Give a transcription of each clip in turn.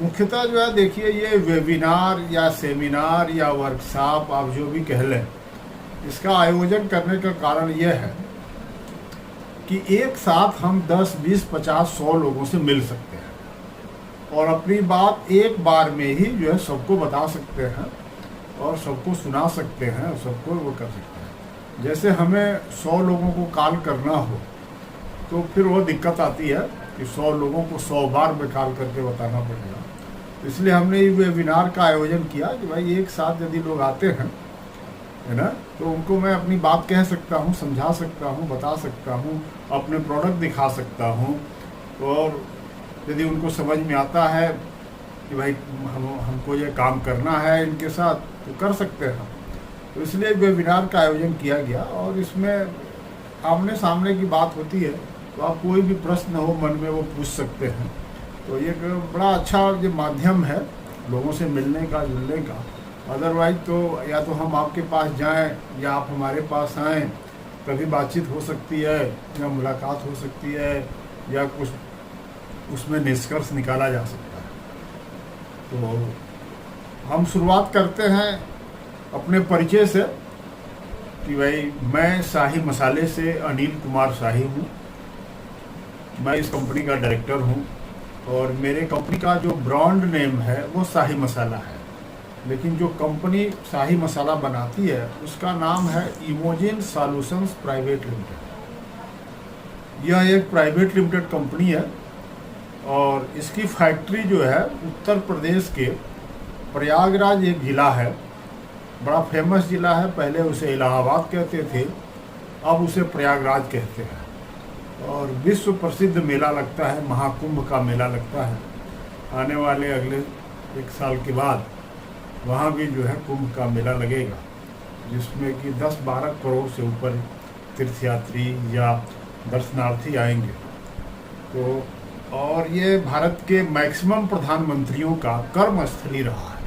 मुख्यतः जो है देखिए, ये वेबिनार या सेमिनार या वर्कशॉप आप जो भी कह लें, इसका आयोजन करने का कारण यह है कि एक साथ हम 10, 20, 50, 100 लोगों से मिल सकते हैं और अपनी बात एक बार में ही जो है सबको बता सकते हैं और सबको सुना सकते हैं और सबको वो कर सकते हैं। जैसे हमें 100 लोगों को कॉल करना हो तो फिर वो दिक्कत आती है कि 100 लोगों को 100 बार में कॉल करके बताना पड़ेगा। तो इसलिए हमने ये वेबिनार का आयोजन किया कि भाई एक साथ यदि लोग आते हैं, है ना, तो उनको मैं अपनी बात कह सकता हूँ, समझा सकता हूँ, बता सकता हूँ, अपने प्रोडक्ट दिखा सकता हूँ और यदि उनको समझ में आता है कि भाई हमको ये काम करना है इनके साथ, तो कर सकते हैं। तो इसलिए वेबिनार का आयोजन किया गया और इसमें आमने सामने की बात होती है, तो आप कोई भी प्रश्न हो मन में वो पूछ सकते हैं। तो ये बड़ा अच्छा ये माध्यम है लोगों से मिलने का, जुलने का। अदरवाइज तो या तो हम आपके पास जाएं या आप हमारे पास आएँ, तभी बातचीत हो सकती है या मुलाकात हो सकती है या कुछ उसमें निष्कर्ष निकाला जा सकता है। तो हम शुरुआत करते हैं अपने परिचय से कि भाई मैं शाही मसाले से अनिल कुमार शाही हूँ। मैं इस कंपनी का डायरेक्टर हूँ और मेरे कंपनी का जो ब्रांड नेम है वो शाही मसाला है, लेकिन जो कंपनी शाही मसाला बनाती है उसका नाम है इमोजिन सॉल्यूशंस प्राइवेट लिमिटेड। यह एक प्राइवेट लिमिटेड कंपनी है और इसकी फैक्ट्री जो है उत्तर प्रदेश के प्रयागराज एक ज़िला है, बड़ा फेमस ज़िला है। पहले उसे इलाहाबाद कहते थे, अब उसे प्रयागराज कहते हैं। और विश्व प्रसिद्ध मेला लगता है, महाकुंभ का मेला लगता है। आने वाले अगले 1 साल के बाद वहाँ भी जो है कुंभ का मेला लगेगा, जिसमें कि 10-12 करोड़ से ऊपर तीर्थयात्री या दर्शनार्थी आएंगे। तो और ये भारत के मैक्सिमम प्रधानमंत्रियों का कर्मस्थली रहा है,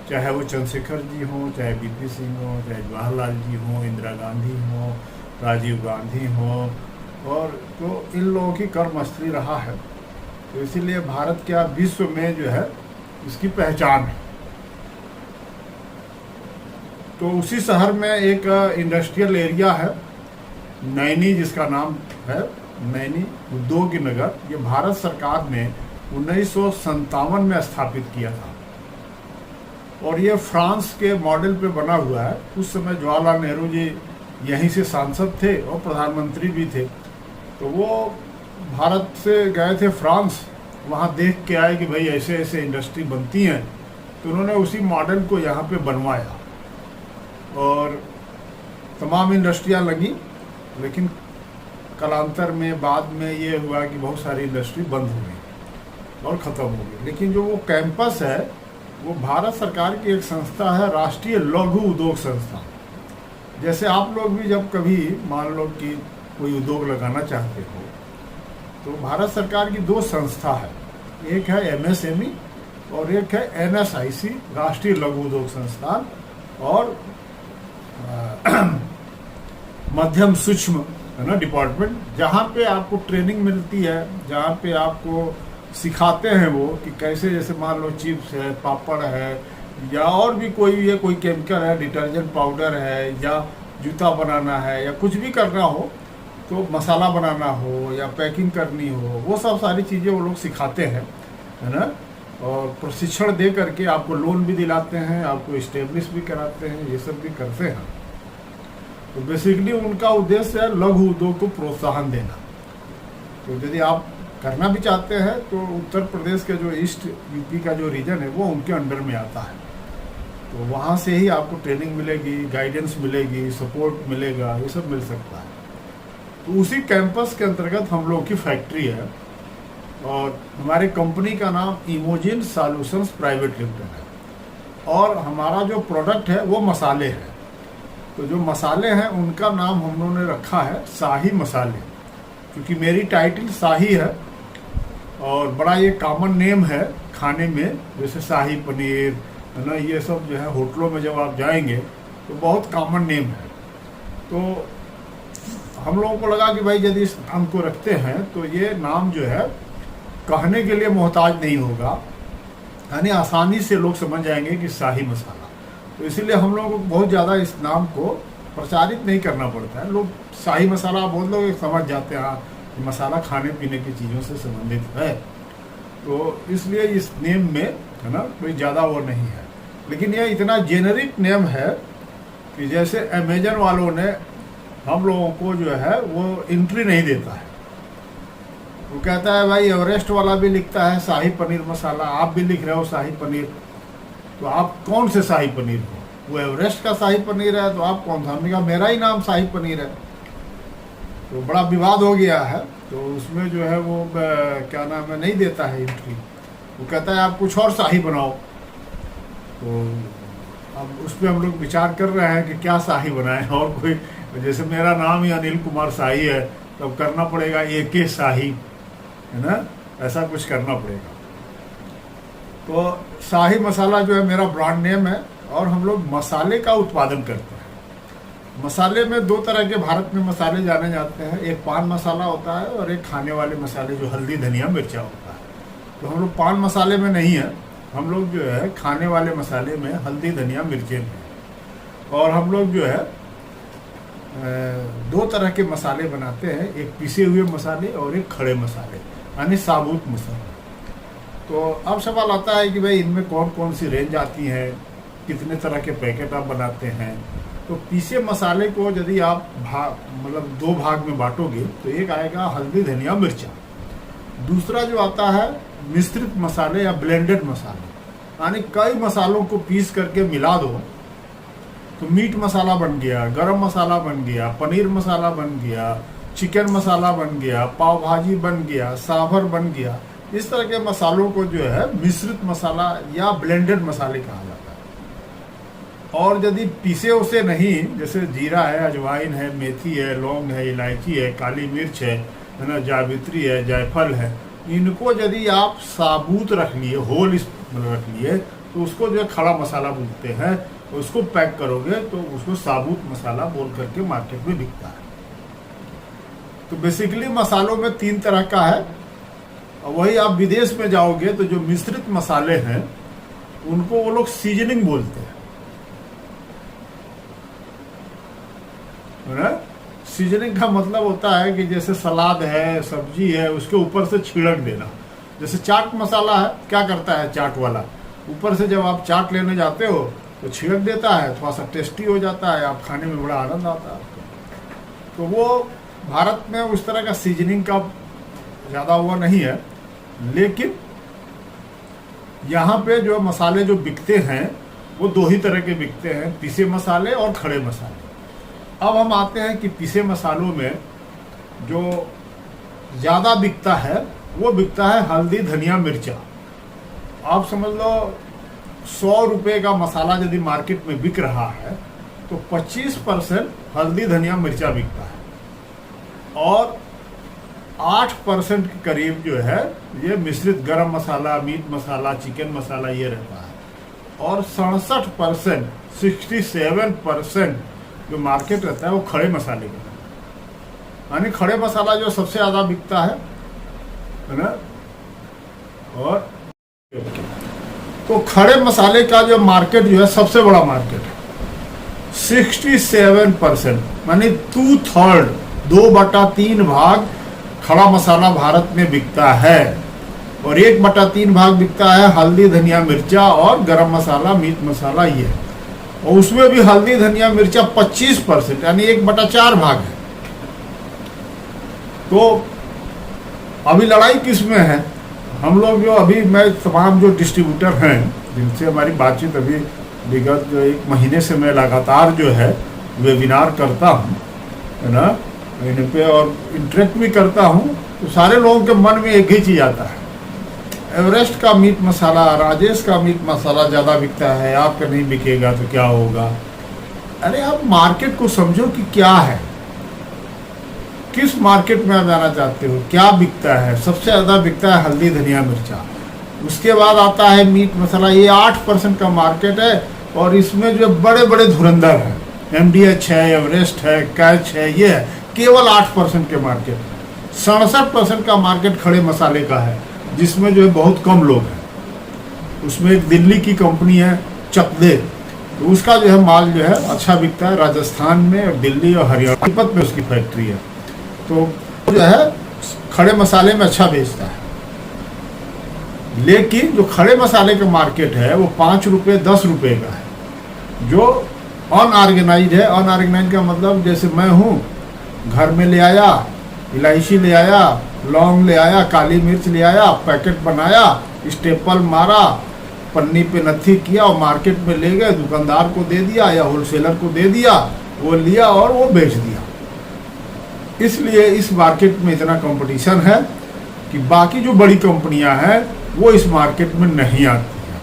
चाहे वो चंद्रशेखर जी हों, चाहे बीपी सिंह हों, चाहे जवाहरलाल जी हों, इंदिरा गांधी हों, राजीव गांधी हों, और तो इन लोगों की कर्मस्थली रहा है। तो इसीलिए भारत क्या विश्व में जो है इसकी पहचान है। तो उसी शहर में एक इंडस्ट्रियल एरिया है नैनी, जिसका नाम है नैनी उद्योग नगर। ये भारत सरकार ने 1957 में स्थापित किया था और ये फ्रांस के मॉडल पे बना हुआ है। उस समय जवाहरलाल नेहरू जी यहीं से सांसद थे और प्रधानमंत्री भी थे। तो वो भारत से गए थे फ्रांस, वहाँ देख के आए कि भाई ऐसे ऐसे इंडस्ट्री बनती हैं, तो उन्होंने उसी मॉडल को यहाँ पे बनवाया और तमाम इंडस्ट्रियाँ लगी। लेकिन कालांतर में बाद में ये हुआ कि बहुत सारी इंडस्ट्री बंद हो गई और ख़त्म हो गई। लेकिन जो वो कैंपस है वो भारत सरकार की एक संस्था है, राष्ट्रीय लघु उद्योग संस्था। जैसे आप लोग भी जब कभी मान लो कि कोई उद्योग लगाना चाहते हो, तो भारत सरकार की 2 संस्था है, एक है MSME और एक है NSIC, राष्ट्रीय लघु उद्योग संस्थान, और मध्यम सूक्ष्म, है ना, डिपार्टमेंट, जहाँ पे आपको ट्रेनिंग मिलती है, जहाँ पे आपको सिखाते हैं वो कि कैसे, जैसे मान लो चिप्स है, पापड़ है, या और भी कोई केमिकल है, डिटर्जेंट पाउडर है, या जूता बनाना है, या कुछ भी करना हो, तो मसाला बनाना हो या पैकिंग करनी हो, वो सब सारी चीज़ें वो लोग सिखाते हैं, है ना। और प्रशिक्षण दे करके आपको लोन भी दिलाते हैं, आपको इस्टेब्लिश भी कराते हैं, ये सब भी करते हैं। तो बेसिकली उनका उद्देश्य है लघु उद्योग को प्रोत्साहन देना। तो यदि आप करना भी चाहते हैं तो उत्तर प्रदेश के जो ईस्ट यूपी का जो रीजन है वो उनके अंडर में आता है। तो वहाँ से ही आपको ट्रेनिंग मिलेगी, गाइडेंस मिलेगी, सपोर्ट मिलेगा, ये सब मिल सकता है। तो उसी कैंपस के अंतर्गत हम लोगों की फैक्ट्री है और हमारे कंपनी का नाम इमोजिन सॉल्यूशंस प्राइवेट लिमिटेड है और हमारा जो प्रोडक्ट है वो मसाले हैं। तो जो मसाले हैं उनका नाम हम लोगों ने रखा है शाही मसाले, क्योंकि मेरी टाइटल शाही है और बड़ा ये कॉमन नेम है खाने में, जैसे शाही पनीर, है ना, ये सब जो है होटलों में जब आप जाएंगे तो बहुत कॉमन नेम है। तो हम लोगों को लगा कि भाई यदि इस नाम को रखते हैं तो ये नाम जो है कहने के लिए मोहताज नहीं होगा, यानी आसानी से लोग समझ जाएंगे कि शाही मसाला। तो इसीलिए हम लोगों को बहुत ज़्यादा इस नाम को प्रचारित नहीं करना पड़ता है। लोग शाही मसाला बोल दो समझ जाते हैं, हाँ मसाला खाने पीने की चीज़ों से संबंधित है। तो इसलिए इस नेम में है ना कोई ज़्यादा वो नहीं है, लेकिन यह इतना जेनरिक नेम है कि जैसे अमेजन वालों ने हम लोगों को जो है वो एंट्री नहीं देता है। वो कहता है भाई एवरेस्ट वाला भी लिखता है शाही पनीर मसाला, आप भी लिख रहे हो शाही पनीर, तो आप कौन से शाही पनीर हो? वो एवरेस्ट का शाही पनीर है तो आप कौन सा? हमने कहा मेरा ही नाम शाही पनीर है। तो बड़ा विवाद हो गया है, तो उसमें जो है वो क्या नाम है नहीं देता है एंट्री। वो कहता है आप कुछ और शाही बनाओ। तो अब उस पर हम लोग विचार कर रहे हैं कि क्या शाही बनाएं, और कोई जैसे मेरा नाम ही अनिल कुमार शाही है तो अब करना पड़ेगा AK शाही, है ना, ऐसा कुछ करना पड़ेगा। तो शाही मसाला जो है मेरा ब्रांड नेम है, और हम लोग मसाले का उत्पादन करते हैं। मसाले में दो तरह के भारत में मसाले जाने जाते हैं, एक पान मसाला होता है और एक खाने वाले मसाले जो हल्दी धनिया मिर्चा होता है। तो हम लोग पान मसाले में नहीं है, हम लोग जो है खाने वाले मसाले में हल्दी धनिया मिर्चे में। और हम लोग जो है दो तरह के मसाले बनाते हैं, एक पिसे हुए मसाले और एक खड़े मसाले यानी साबुत मसाले। तो अब सवाल आता है कि भाई इनमें कौन कौन सी रेंज आती है, कितने तरह के पैकेट आप बनाते हैं। तो पीसे मसाले को यदि आप मतलब दो भाग में बांटोगे तो एक आएगा हल्दी धनिया मिर्चा, दूसरा जो आता है मिश्रित मसाले या ब्लेंडेड मसाले, यानी कई मसालों को पीस करके मिला दो तो मीट मसाला बन गया, गरम मसाला बन गया, पनीर मसाला बन गया, चिकन मसाला बन गया, पाव भाजी बन गया, सांभर बन गया। इस तरह के मसालों को जो है मिश्रित मसाला या ब्लेंडेड मसाले कहा जाता है। और यदि पीसे उसे नहीं, जैसे जीरा है, अजवाइन है, मेथी है, लौंग है, इलायची है, काली मिर्च है ना, जावित्री है, जायफल है, इनको यदि आप साबुत रख लिए, होल रख लिए, तो उसको जो है खड़ा मसाला बोलते हैं। उसको पैक करोगे तो उसको साबुत मसाला बोल करके मार्केट में बिकता है। तो बेसिकली मसालों में तीन तरह का है। वही आप विदेश में जाओगे तो जो मिश्रित मसाले हैं उनको वो लोग सीजनिंग बोलते हैं, है ना। सीजनिंग का मतलब होता है कि जैसे सलाद है, सब्जी है, उसके ऊपर से छिड़क देना। जैसे चाट मसाला है, क्या करता है चाट वाला, ऊपर से जब आप चाट लेने जाते हो तो छिड़क देता है, थोड़ा सा टेस्टी हो जाता है, आप खाने में बड़ा आनंद आता है। तो वो भारत में उस तरह का सीजनिंग का ज़्यादा हुआ नहीं है, लेकिन यहाँ पे जो मसाले जो बिकते हैं वो दो ही तरह के बिकते हैं, पिसे मसाले और खड़े मसाले। अब हम आते हैं कि पिसे मसालों में जो ज़्यादा बिकता है वो बिकता है हल्दी धनिया मिर्चा। आप समझ लो 100 रुपये का मसाला यदि मार्केट में बिक रहा है तो 25% हल्दी धनिया मिर्चा बिकता है, और 8% के करीब जो है ये मिश्रित गरम मसाला, मीट मसाला, चिकन मसाला ये रहता है। और 67% 67% जो मार्केट रहता है वो खड़े मसाले का, यानी खड़े मसाला जो सबसे ज़्यादा बिकता है ना। और तो खड़े मसाले का जो मार्केट जो है सबसे बड़ा मार्केट है, 67%, यानी 2/3 2/3 भाग खड़ा मसाला भारत में बिकता है, और 1/3 भाग बिकता है हल्दी धनिया मिर्चा और गरम मसाला, मीट मसाला ये। और उसमें भी हल्दी धनिया मिर्चा 25%, यानी 1/4 भाग है। तो अभी लड़ाई किस में है? हम लोग जो अभी मैं तमाम जो डिस्ट्रीब्यूटर हैं जिनसे हमारी बातचीत अभी विगत जो 1 महीने से मैं लगातार जो है वेबिनार करता हूँ, है ना, इन पे और इंटरेक्ट भी करता हूँ, तो सारे लोगों के मन में एक ही चीज़ आता है, एवरेस्ट का मीट मसाला, राजेश का मीट मसाला ज़्यादा बिकता है, आपका नहीं बिकेगा तो क्या होगा। अरे आप मार्केट को समझो कि क्या है, किस मार्केट में आप जाना चाहते हो, क्या बिकता है। सबसे ज़्यादा बिकता है हल्दी धनिया मिर्चा, उसके बाद आता है मीट मसाला, ये 8% का मार्केट है। और इसमें जो बड़े बड़े धुरंधर हैं, MDH है, एवरेस्ट है, कैच है, ये है, केवल 8% के मार्केट। 67% का मार्केट खड़े मसाले का है, जिसमें जो है बहुत कम लोग हैं। उसमें एक दिल्ली की कंपनी है चकदे, तो उसका जो है माल जो है अच्छा बिकता है राजस्थान में और दिल्ली और हरियाणा, पानीपत में उसकी फैक्ट्री है, तो जो है खड़े मसाले में अच्छा बेचता है। लेकिन जो खड़े मसाले का मार्केट है वो 5 रुपये 10 रुपये का है, जो अनऑर्गेनाइज है। अनऑर्गेनाइज का मतलब जैसे मैं हूँ, घर में ले आया, इलायची ले आया, लौंग ले आया, काली मिर्च ले आया, पैकेट बनाया, स्टेपल मारा, पन्नी पे नथी किया और मार्केट में ले गए, दुकानदार को दे दिया या होलसेलर को दे दिया, वो लिया और वो बेच दिया। इसलिए इस मार्केट में इतना कंपटीशन है कि बाकी जो बड़ी कंपनियां हैं वो इस मार्केट में नहीं आती हैं।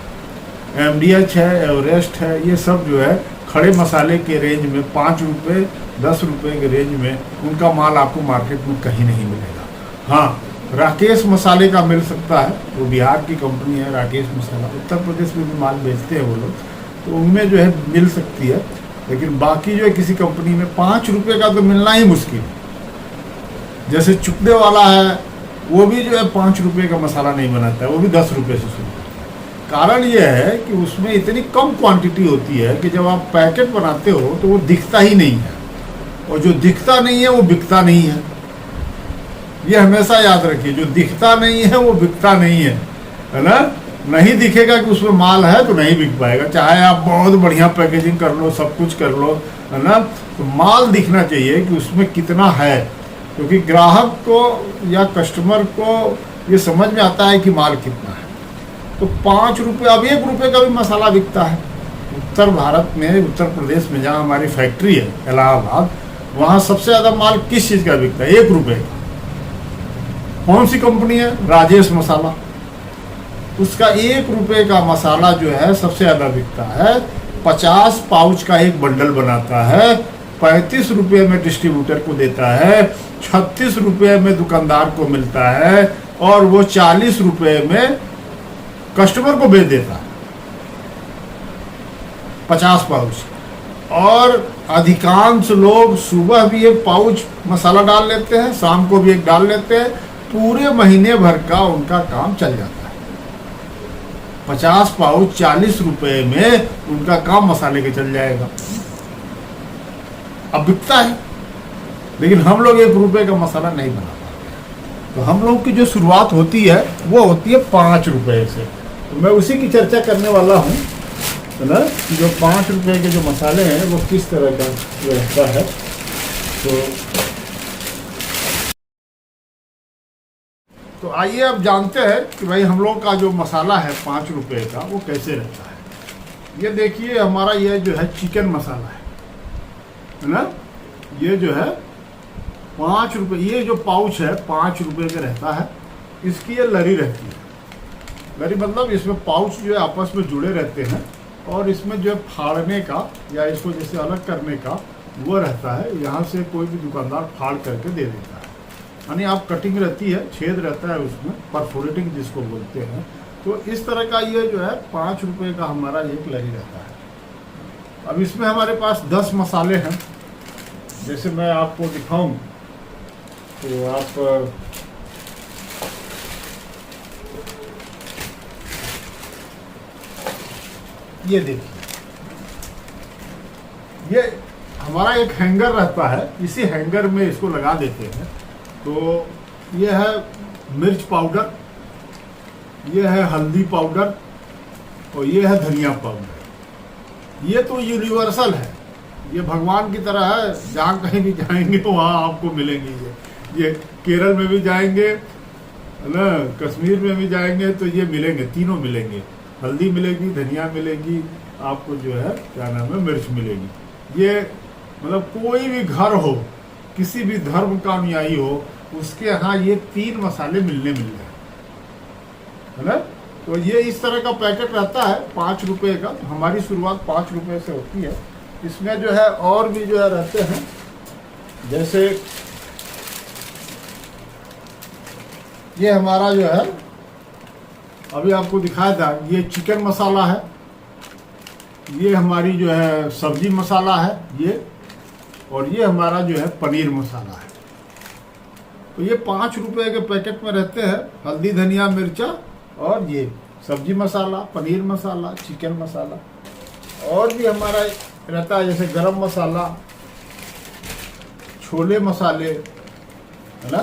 MDH है, एवरेस्ट है, ये सब जो है खड़े मसाले के रेंज में 5 रुपये 10 रुपये के रेंज में उनका माल आपको मार्केट में कहीं नहीं मिलेगा। हाँ, राकेश मसाले का मिल सकता है, वो बिहार की कंपनी है राकेश मसाला, उत्तर प्रदेश में भी माल बेचते हैं वो लोग, तो उनमें जो है मिल सकती है। लेकिन बाकी जो है किसी कंपनी में 5 रुपये का तो मिलना ही मुश्किल है। जैसे चुकदे वाला है, वो भी जो है 5 रुपये का मसाला नहीं बनाता है, वो भी 10 रुपये से शुरू करता है। कारण ये है कि उसमें इतनी कम क्वांटिटी होती है कि जब आप पैकेट बनाते हो तो वो दिखता ही नहीं है, और जो दिखता नहीं है वो बिकता नहीं है। ये हमेशा याद रखिए, जो दिखता नहीं है वो बिकता नहीं है ना। नहीं दिखेगा कि उसमें माल है तो नहीं बिक पाएगा, चाहे आप बहुत बढ़िया पैकेजिंग कर लो, सब कुछ कर लो, है ना। तो माल दिखना चाहिए कि उसमें कितना है, क्योंकि ग्राहक को या कस्टमर को ये समझ में आता है कि माल कितना है। तो 5 रुपये, अब 1 रुपये का भी मसाला बिकता है। उत्तर भारत में, उत्तर प्रदेश में जहाँ हमारी फैक्ट्री है इलाहाबाद, वहाँ सबसे ज़्यादा माल किस चीज़ का बिकता है? 1 रुपये का। कौन सी कंपनी है? राजेश मसाला। उसका 1 रुपये का मसाला जो है सबसे ज़्यादा बिकता है। 50 पाउच का एक बंडल बनाता है, 35 रुपये में डिस्ट्रीब्यूटर को देता है, 36 रुपये में दुकानदार को मिलता है, और वो 40 रुपये में कस्टमर को बेच देता है 50 पाउच। और अधिकांश लोग सुबह भी एक पाउच मसाला डाल लेते हैं, शाम को भी एक डाल लेते हैं, पूरे महीने भर का उनका काम चल जाता है। 50 पाउच 40 रुपये में उनका काम मसाले के चल जाएगा। अब बिकता है, लेकिन हम लोग 1 रुपये का मसाला नहीं बना पाते। तो हम लोग की जो शुरुआत होती है वो होती है 5 रुपये से। तो मैं उसी की चर्चा करने वाला हूँ, है ना, कि जो 5 रुपये के जो मसाले हैं वो किस तरह का रहता है। तो आइए अब जानते हैं कि भाई हम लोग का जो मसाला है 5 रुपये का वो कैसे रहता है। ये देखिए, हमारा ये जो है चिकन मसाला है ना, ये जो है 5 रुपये, ये जो पाउच है 5 रुपये का रहता है। इसकी ये लरी रहती है। लरी मतलब इसमें पाउच जो है आपस में जुड़े रहते हैं, और इसमें जो है फाड़ने का या इसको जैसे अलग करने का वो रहता है। यहाँ से कोई भी दुकानदार फाड़ करके दे देता है, यानी आप कटिंग रहती है, छेद रहता है उसमें, परफोरेटिंग जिसको बोलते हैं। तो इस तरह का ये जो है 5 रुपये का हमारा एक लरी रहता है। अब इसमें हमारे पास 10 मसाले हैं। जैसे मैं आपको दिखाऊं तो आप ये देखिए, ये हमारा एक हैंगर रहता है, इसी हैंगर में इसको लगा देते हैं। तो ये है मिर्च पाउडर, ये है हल्दी पाउडर, और ये है धनिया पाउडर। ये तो यूनिवर्सल है, ये भगवान की तरह है, जहाँ कहीं भी जाएंगे वहाँ आपको मिलेंगे। ये केरल में भी जाएंगे, है ना, कश्मीर में भी जाएंगे तो ये मिलेंगे, तीनों मिलेंगे। हल्दी मिलेगी, धनिया मिलेगी, आपको जो है क्या नाम है, मिर्च मिलेगी। ये मतलब कोई भी घर हो, किसी भी धर्म का अनुयायी हो, उसके यहाँ ये 3 मसाले मिलने मिल जाए, है ना। तो ये इस तरह का पैकेट रहता है 5 रुपये का। तो हमारी शुरुआत 5 रुपये से होती है। इसमें जो है और भी जो है रहते हैं, जैसे ये हमारा जो है अभी आपको दिखाया था, ये चिकन मसाला है, ये हमारी जो है सब्जी मसाला है ये, और ये हमारा जो है पनीर मसाला है। तो ये 5 रुपये के पैकेट में रहते हैं, हल्दी धनिया मिर्चा और ये सब्जी मसाला, पनीर मसाला, चिकन मसाला, और भी हमारा रहता है जैसे गरम मसाला, छोले मसाले, है ना।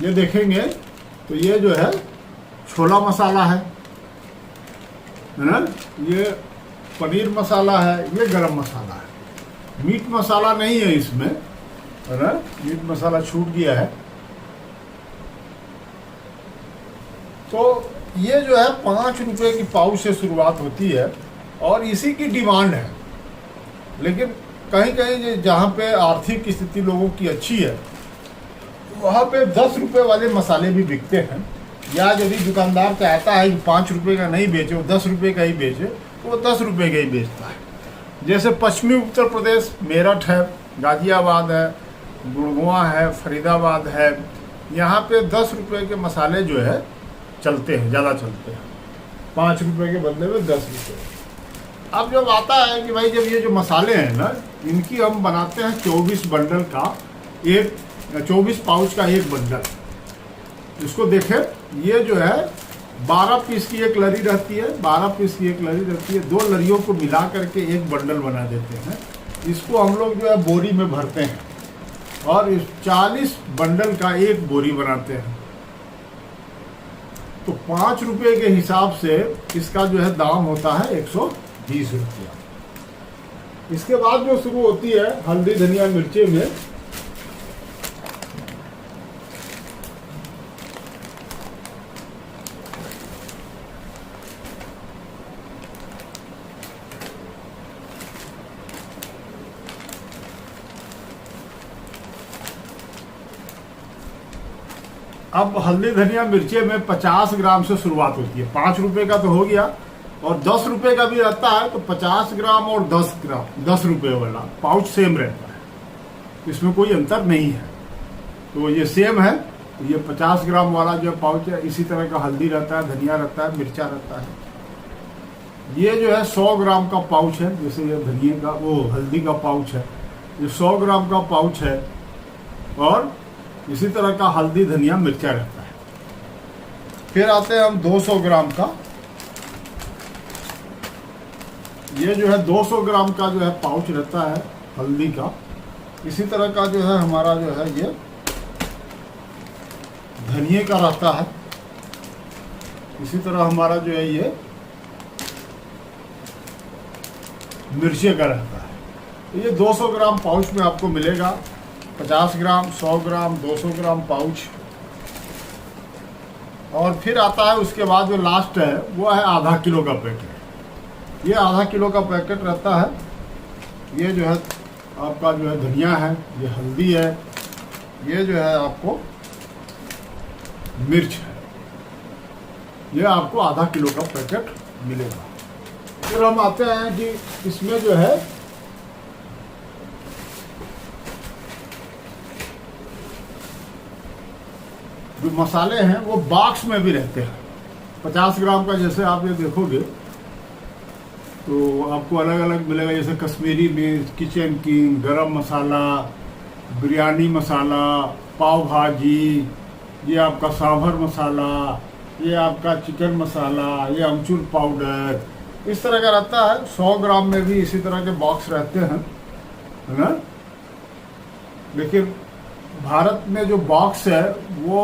ये देखेंगे तो ये जो है छोला मसाला है ना, ये पनीर मसाला है, ये गरम मसाला है। मीट मसाला नहीं है इसमें, है ना, मीट मसाला छूट गया है। तो ये जो है 5 रुपए की पाउच से शुरुआत होती है और इसी की डिमांड है। लेकिन कहीं कहीं जहाँ पे आर्थिक स्थिति लोगों की अच्छी है वहाँ पे 10 रुपए वाले मसाले भी बिकते हैं। या यदि दुकानदार चाहता है कि 5 रुपए का नहीं बेचे, वो 10 रुपए का ही बेचे, तो वो 10 रुपए का ही बेचता है। जैसे पश्चिमी उत्तर प्रदेश, मेरठ है, गाजियाबाद है, गुड़गांव है, फरीदाबाद है, यहाँ पे 10 रुपए के मसाले जो है चलते हैं, ज़्यादा चलते हैं। 5 रुपए के बदले में 10 रुपए। अब जब आता है कि भाई जब ये जो मसाले हैं ना, इनकी हम बनाते हैं 24 बंडल का एक, 24 पाउच का एक बंडल। इसको देखें, ये जो है 12 पीस की एक लरी रहती है, 12 पीस की एक लरी रहती है। 2 लरियों को मिला करके एक बंडल बना देते हैं। इसको हम लोग जो है बोरी में भरते हैं और इस 40 बंडल का एक बोरी बनाते हैं। तो 5 रुपए के हिसाब से इसका जो है दाम होता है 120 रुपया। इसके बाद जो शुरू होती है हल्दी, धनिया, मिर्ची में, अब हल्दी, धनिया, मिर्ची में 50 ग्राम से शुरुआत होती है। 5 रुपए का तो हो गया, और 10 रुपए का भी रहता है। तो 50 ग्राम और 10 ग्राम, 10 रुपए वाला पाउच सेम रहता है, इसमें कोई अंतर नहीं है। तो ये सेम है। तो ये 50 ग्राम वाला जो पाउच है, इसी तरह का हल्दी रहता है, धनिया रहता है, मिर्चा रहता है। ये जो है 100 ग्राम का पाउच है, जैसे ये धनिया का, वो हल्दी का पाउच है, ये 100 ग्राम का पाउच है। और इसी तरह का हल्दी, धनिया, मिर्चा रहता है। फिर आते हैं हम 200 ग्राम का। ये जो है 200 ग्राम का जो है पाउच रहता है हल्दी का। इसी तरह का जो है हमारा जो है ये धनिये का रहता है। इसी तरह हमारा जो है ये मिर्ची का रहता है। तो ये 200 ग्राम पाउच में आपको मिलेगा। 50 ग्राम, 100 ग्राम, 200 ग्राम पाउच। और फिर आता है उसके बाद जो लास्ट है वो है आधा किलो का पैकेट। ये आधा किलो का पैकेट रहता है। ये जो है आपका जो है धनिया है, ये हल्दी है, ये जो है आपको मिर्च है। ये आपको आधा किलो का पैकेट मिलेगा। फिर हम आते हैं कि इसमें जो है जो मसाले हैं वो बॉक्स में भी रहते हैं। 50 ग्राम का जैसे आप ये देखोगे तो आपको अलग अलग मिलेगा, जैसे कश्मीरी मिर्च, किचन किंग, गरम मसाला, बिरयानी मसाला, पाव भाजी, ये आपका सांभर मसाला, ये आपका चिकन मसाला, ये अमचूर पाउडर, इस तरह का रहता है। 100 ग्राम में भी इसी तरह के बॉक्स रहते हैं, है ना। लेकिन भारत में जो बॉक्स है वो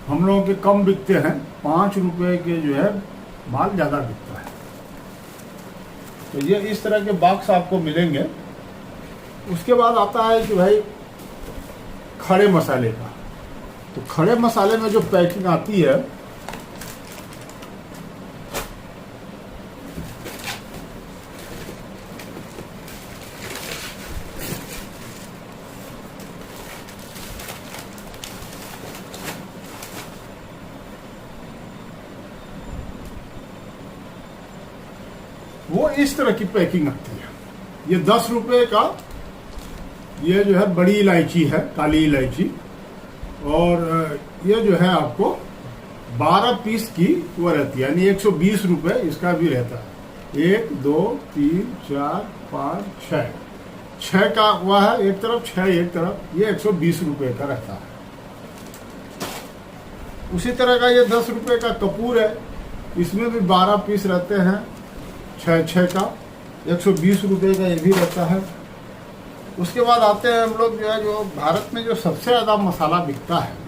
हम लोगों के कम बिकते हैं। 5 रुपए के जो है माल ज़्यादा बिकता है। तो ये इस तरह के बॉक्स आपको मिलेंगे। उसके बाद आता है कि भाई खड़े मसाले का। तो खड़े मसाले में जो पैकिंग आती है वो इस तरह की पैकिंग आती है। ये 10 रुपए का ये जो है बड़ी इलायची है, काली इलायची, और ये जो है आपको 12 पीस की वो रहती है, यानी 120 रुपए इसका भी रहता है। 1 2 3 4 5 6 6 का हुआ है एक तरफ, 6 एक तरफ, ये 120 रुपए का रहता है। उसी तरह का ये 10 रुपये का कपूर है, इसमें भी 12 पीस रहते हैं, 6 का 120 रुपये का ये भी रहता है। उसके बाद आते हैं हम लोग जो है, जो भारत में जो सबसे ज़्यादा मसाला बिकता है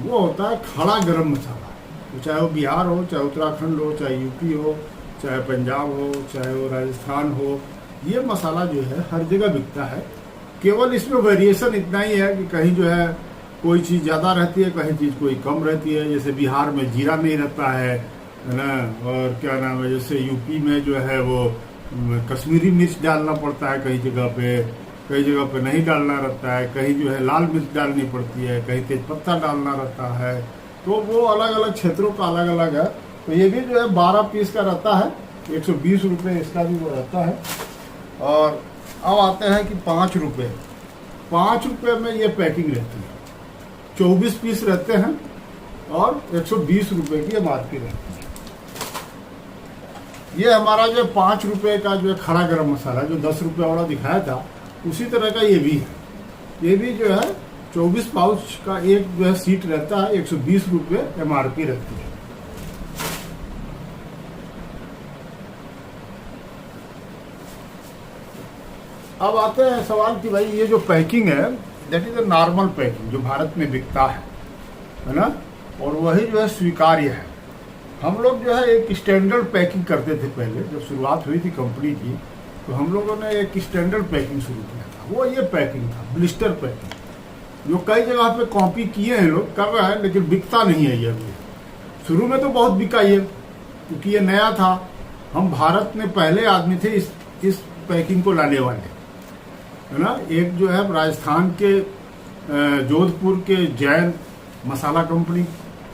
वो होता है खड़ा गरम मसाला। तो चाहे वो बिहार हो, चाहे उत्तराखंड हो, चाहे यूपी हो, चाहे पंजाब हो, चाहे वो राजस्थान हो, ये मसाला जो है हर जगह बिकता है। केवल इसमें वेरिएशन इतना ही है कि कहीं जो है कोई चीज़ ज़्यादा रहती है, कहीं चीज़ कोई कम रहती है। जैसे बिहार में जीरा नहीं रहता है ना, और क्या नाम है, जैसे यूपी में जो है वो कश्मीरी मिर्च डालना पड़ता है कई जगह पे, कई जगह पे नहीं डालना रहता है, कहीं जो है लाल मिर्च डालनी पड़ती है, कहीं तेजपत्ता डालना रहता है। तो वो अलग अलग क्षेत्रों का अलग अलग है। तो ये भी जो है 12 पीस का रहता है, 120 रुपये इसका भी वो रहता है। और अब आते हैं कि 5 रुपये, 5 रुपये में ये पैकिंग रहती है, 24 पीस रहते हैं और 120 रुपये की MRP रहती है। ये हमारा जो 5 रुपये का जो है खड़ा गरम मसाला, जो 10 रुपये वाला दिखाया था, उसी तरह का ये भी है। ये भी जो है 24 पाउच का एक जो है सीट रहता है, 120 रुपये MRP रहती है। अब आते हैं सवाल कि भाई ये जो पैकिंग है, that is a normal packing जो भारत में बिकता है ना, और वही जो है स्वीकार्य है। हम लोग जो है एक स्टैंडर्ड पैकिंग करते थे पहले, जब शुरुआत हुई थी कंपनी की, तो हम लोगों ने एक स्टैंडर्ड पैकिंग शुरू किया था। वो ये पैकिंग था, ब्लिस्टर पैकिंग, जो कई जगह पे कॉपी किए हैं लोग, कर रहे हैं, लेकिन बिकता नहीं है ये अभी। शुरू में तो बहुत बिका ये, क्योंकि ये नया था। हम भारत में पहले आदमी थे इस पैकिंग को लाने वाले, है ना। एक जो है राजस्थान के जोधपुर के जैन मसाला कंपनी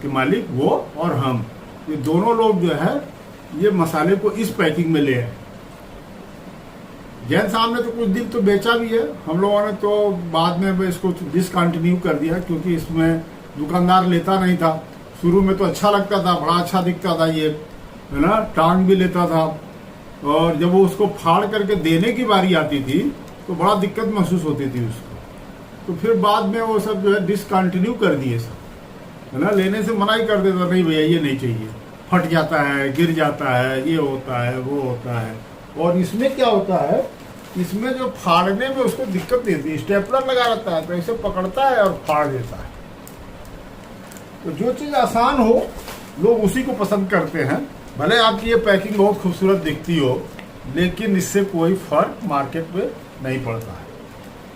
के मालिक, वो और हम, ये दोनों लोग जो है ये मसाले को इस पैकिंग में ले आए। जैन साहब ने तो कुछ दिन तो बेचा भी है, हम लोगों ने तो बाद में इसको डिसकंटिन्यू कर दिया, क्योंकि इसमें दुकानदार लेता नहीं था। शुरू में तो अच्छा लगता था, बड़ा अच्छा दिखता था ये, है ना, टांग भी लेता था, और जब वो उसको फाड़ करके देने की बारी आती थी तो बड़ा दिक्कत महसूस होती थी उसको। तो फिर बाद में वो सब जो है डिसकंटिन्यू कर दिए सब, है ना। लेने से मना ही कर देता, नहीं भैया ये नहीं चाहिए, फट जाता है, गिर जाता है, ये होता है, वो होता है। और इसमें क्या होता है, इसमें जो फाड़ने में उसको दिक्कत नहीं होती, स्टेपलर लगा रहता है तो ऐसे पकड़ता है और फाड़ देता है। तो जो चीज़ आसान हो लोग उसी को पसंद करते हैं। भले आपकी ये पैकिंग बहुत खूबसूरत दिखती हो, लेकिन इससे कोई फर्क मार्केट में नहीं पड़ता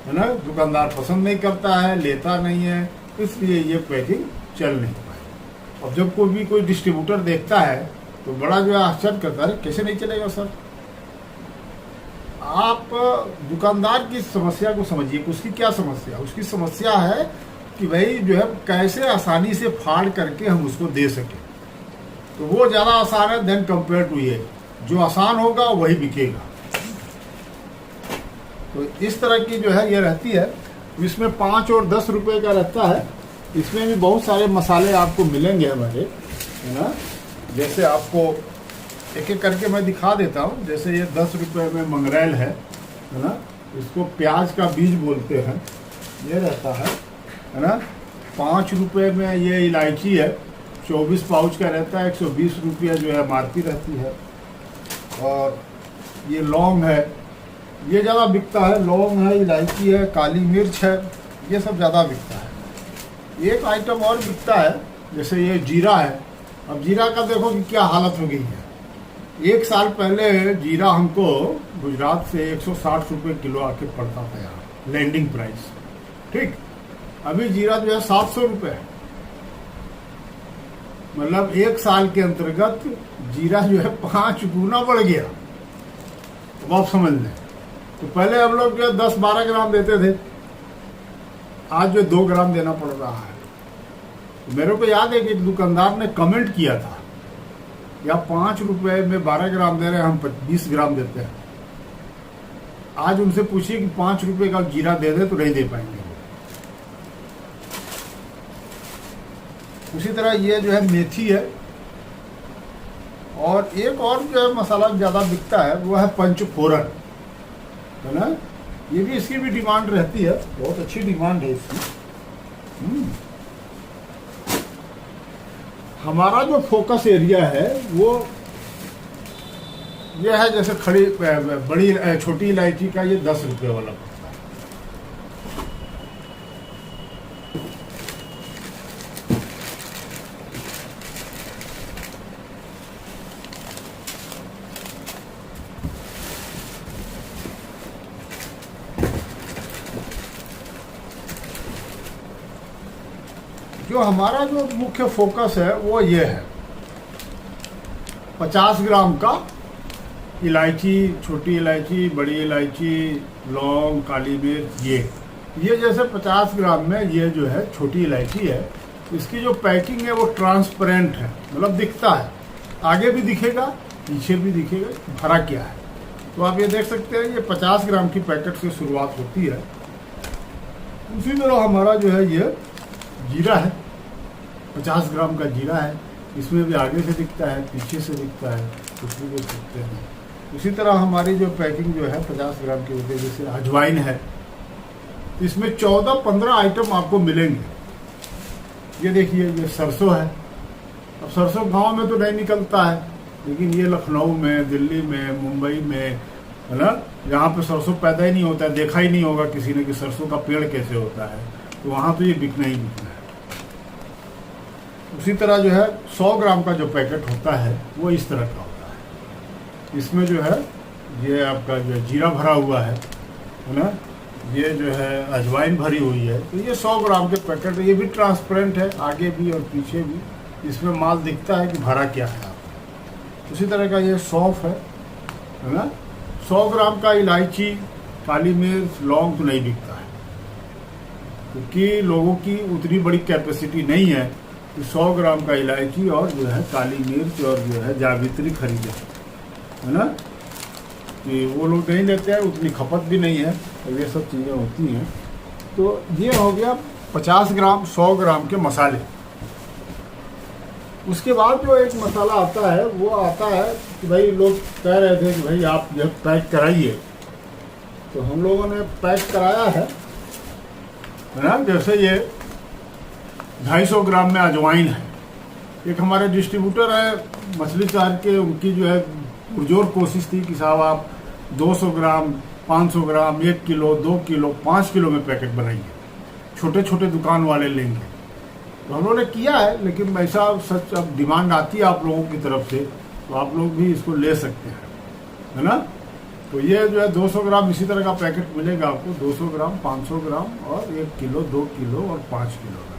है ना। दुकानदार पसंद नहीं करता है, लेता नहीं है, इसलिए ये पैकिंग चल नहीं पाई। अब जब कोई डिस्ट्रीब्यूटर देखता है तो बड़ा जो है आश्चर्य करता है, कैसे नहीं चलेगा सर। आप दुकानदार की समस्या को समझिए, उसकी क्या समस्या, उसकी समस्या है कि भाई जो है कैसे आसानी से फाड़ करके हम उसको दे सके। तो वो ज़्यादा आसान है देन कंपेयर टू ये, जो आसान होगा वही बिकेगा। तो इस तरह की जो है ये रहती है। इसमें 5 और 10 रुपये का रहता है। इसमें भी बहुत सारे मसाले आपको मिलेंगे हमारे, है ना। जैसे आपको एक एक करके मैं दिखा देता हूँ। जैसे ये 10 रुपये में मंगरेल है ना, इसको प्याज का बीज बोलते हैं, ये रहता है ना। 5 रुपये में ये इलायची है, 24 पाउच का रहता है, 120 रुपया जो है MRP रहती है। और ये लौंग है, ये ज़्यादा बिकता है, लौंग है, इलायची है, काली मिर्च है, ये सब ज़्यादा बिकता है। एक आइटम और बिकता है, जैसे ये जीरा है। अब जीरा का देखो कि क्या हालत हो गई है। 1 साल पहले जीरा हमको गुजरात से 160 रुपये किलो आके पड़ता था यहाँ, लैंडिंग प्राइस, ठीक। अभी जीरा जो है 700 रुपये है। मतलब 1 साल के अंतर्गत जीरा जो है 5 गुना बढ़ गया। तो आप समझ लें, तो पहले हम लोग जो 10-12 ग्राम देते थे, आज जो 2 ग्राम देना पड़ रहा है। तो मेरे को याद है कि एक दुकानदार ने कमेंट किया था, या 5 रुपये में 12 ग्राम दे रहे हैं, हम 20 ग्राम देते हैं। आज उनसे पूछिए कि 5 रुपये का जीरा दे दे तो नहीं दे पाएंगे। उसी तरह ये जो है मेथी है। और एक और जो है मसाला ज़्यादा बिकता है वो है पंचफोरन, है ना। ये भी, इसकी भी डिमांड रहती है, बहुत अच्छी डिमांड है इसकी। हमारा जो फोकस एरिया है वो ये है, जैसे खड़ी बड़ी छोटी इलायची का ये 10 रुपये वाला पड़ता है। जो हमारा जो मुख्य फोकस है वो ये है, 50 ग्राम का इलायची, छोटी इलायची, बड़ी इलायची, लौंग, काली मिर्च, ये जैसे 50 ग्राम में ये जो है छोटी इलायची है, इसकी जो पैकिंग है वो ट्रांसपेरेंट है, मतलब दिखता है, आगे भी दिखेगा पीछे भी दिखेगा भरा क्या है। तो आप ये देख सकते हैं ये 50 ग्राम की पैकेट से शुरुआत होती है। उसी तरह हमारा जो है ये जीरा है, 50 ग्राम का जीरा है, इसमें भी आगे से दिखता है पीछे से दिखता है, कुछ भी देख सकते हैं। इसी तरह हमारी जो पैकिंग जो है 50 ग्राम की होती है, जैसे अजवाइन है, इसमें 14-15 आइटम आपको मिलेंगे। ये देखिए ये सरसों है, अब सरसों गांव में तो नहीं निकलता है, लेकिन ये लखनऊ में, दिल्ली में, मुंबई में, है ना, जहाँ पे सरसों पैदा ही नहीं होता है, देखा ही नहीं होगा किसी ने कि सरसों का पेड़ कैसे होता है, तो वहाँ तो ये बिकना ही बिकना है। उसी तरह जो है 100 ग्राम का जो पैकेट होता है वो इस तरह का होता है। इसमें जो है ये आपका जो जीरा भरा हुआ है ना, ये जो है अजवाइन भरी हुई है। तो ये 100 ग्राम के पैकेट, ये भी ट्रांसपेरेंट है, आगे भी और पीछे भी इसमें माल दिखता है कि भरा क्या है। उसी तरह का ये सौंफ है ना, 100 ग्राम का इलायची, काली मिर्च, लौंग तो नहीं बिकता है, क्योंकि लोगों की उतनी बड़ी कैपेसिटी नहीं है कि 100 ग्राम का इलायची और जो है काली मिर्च और जो है जावित्री खरीदे, है ना, कि वो लोग नहीं लेते हैं, उतनी खपत भी नहीं है, और ये सब चीज़ें होती हैं। तो ये हो गया 50 ग्राम 100 ग्राम के मसाले। उसके बाद जो एक मसाला आता है वो आता है कि भाई लोग कह रहे थे कि भाई आप ये पैक कराइए, तो हम लोगों ने पैक कराया है ना। जैसे ये 250 ग्राम में अजवाइन है, एक हमारे डिस्ट्रीब्यूटर है मछली शहर के, उनकी जो है पुरजोर कोशिश थी कि साहब आप 200 ग्राम, 500 ग्राम, 1 किलो, 2 किलो, 5 किलो में पैकेट बनाइए, छोटे छोटे दुकान वाले लेंगे। तो हम लोगों ने किया है, लेकिन ऐसा सच अब डिमांड आती है आप लोगों की तरफ से, तो आप लोग भी इसको ले सकते हैं, है ना। तो ये जो है 200 ग्राम इसी तरह का पैकेट मिलेगा आपको, 200 ग्राम, 500 ग्राम और 1 किलो, 2 किलो और 5 किलो का।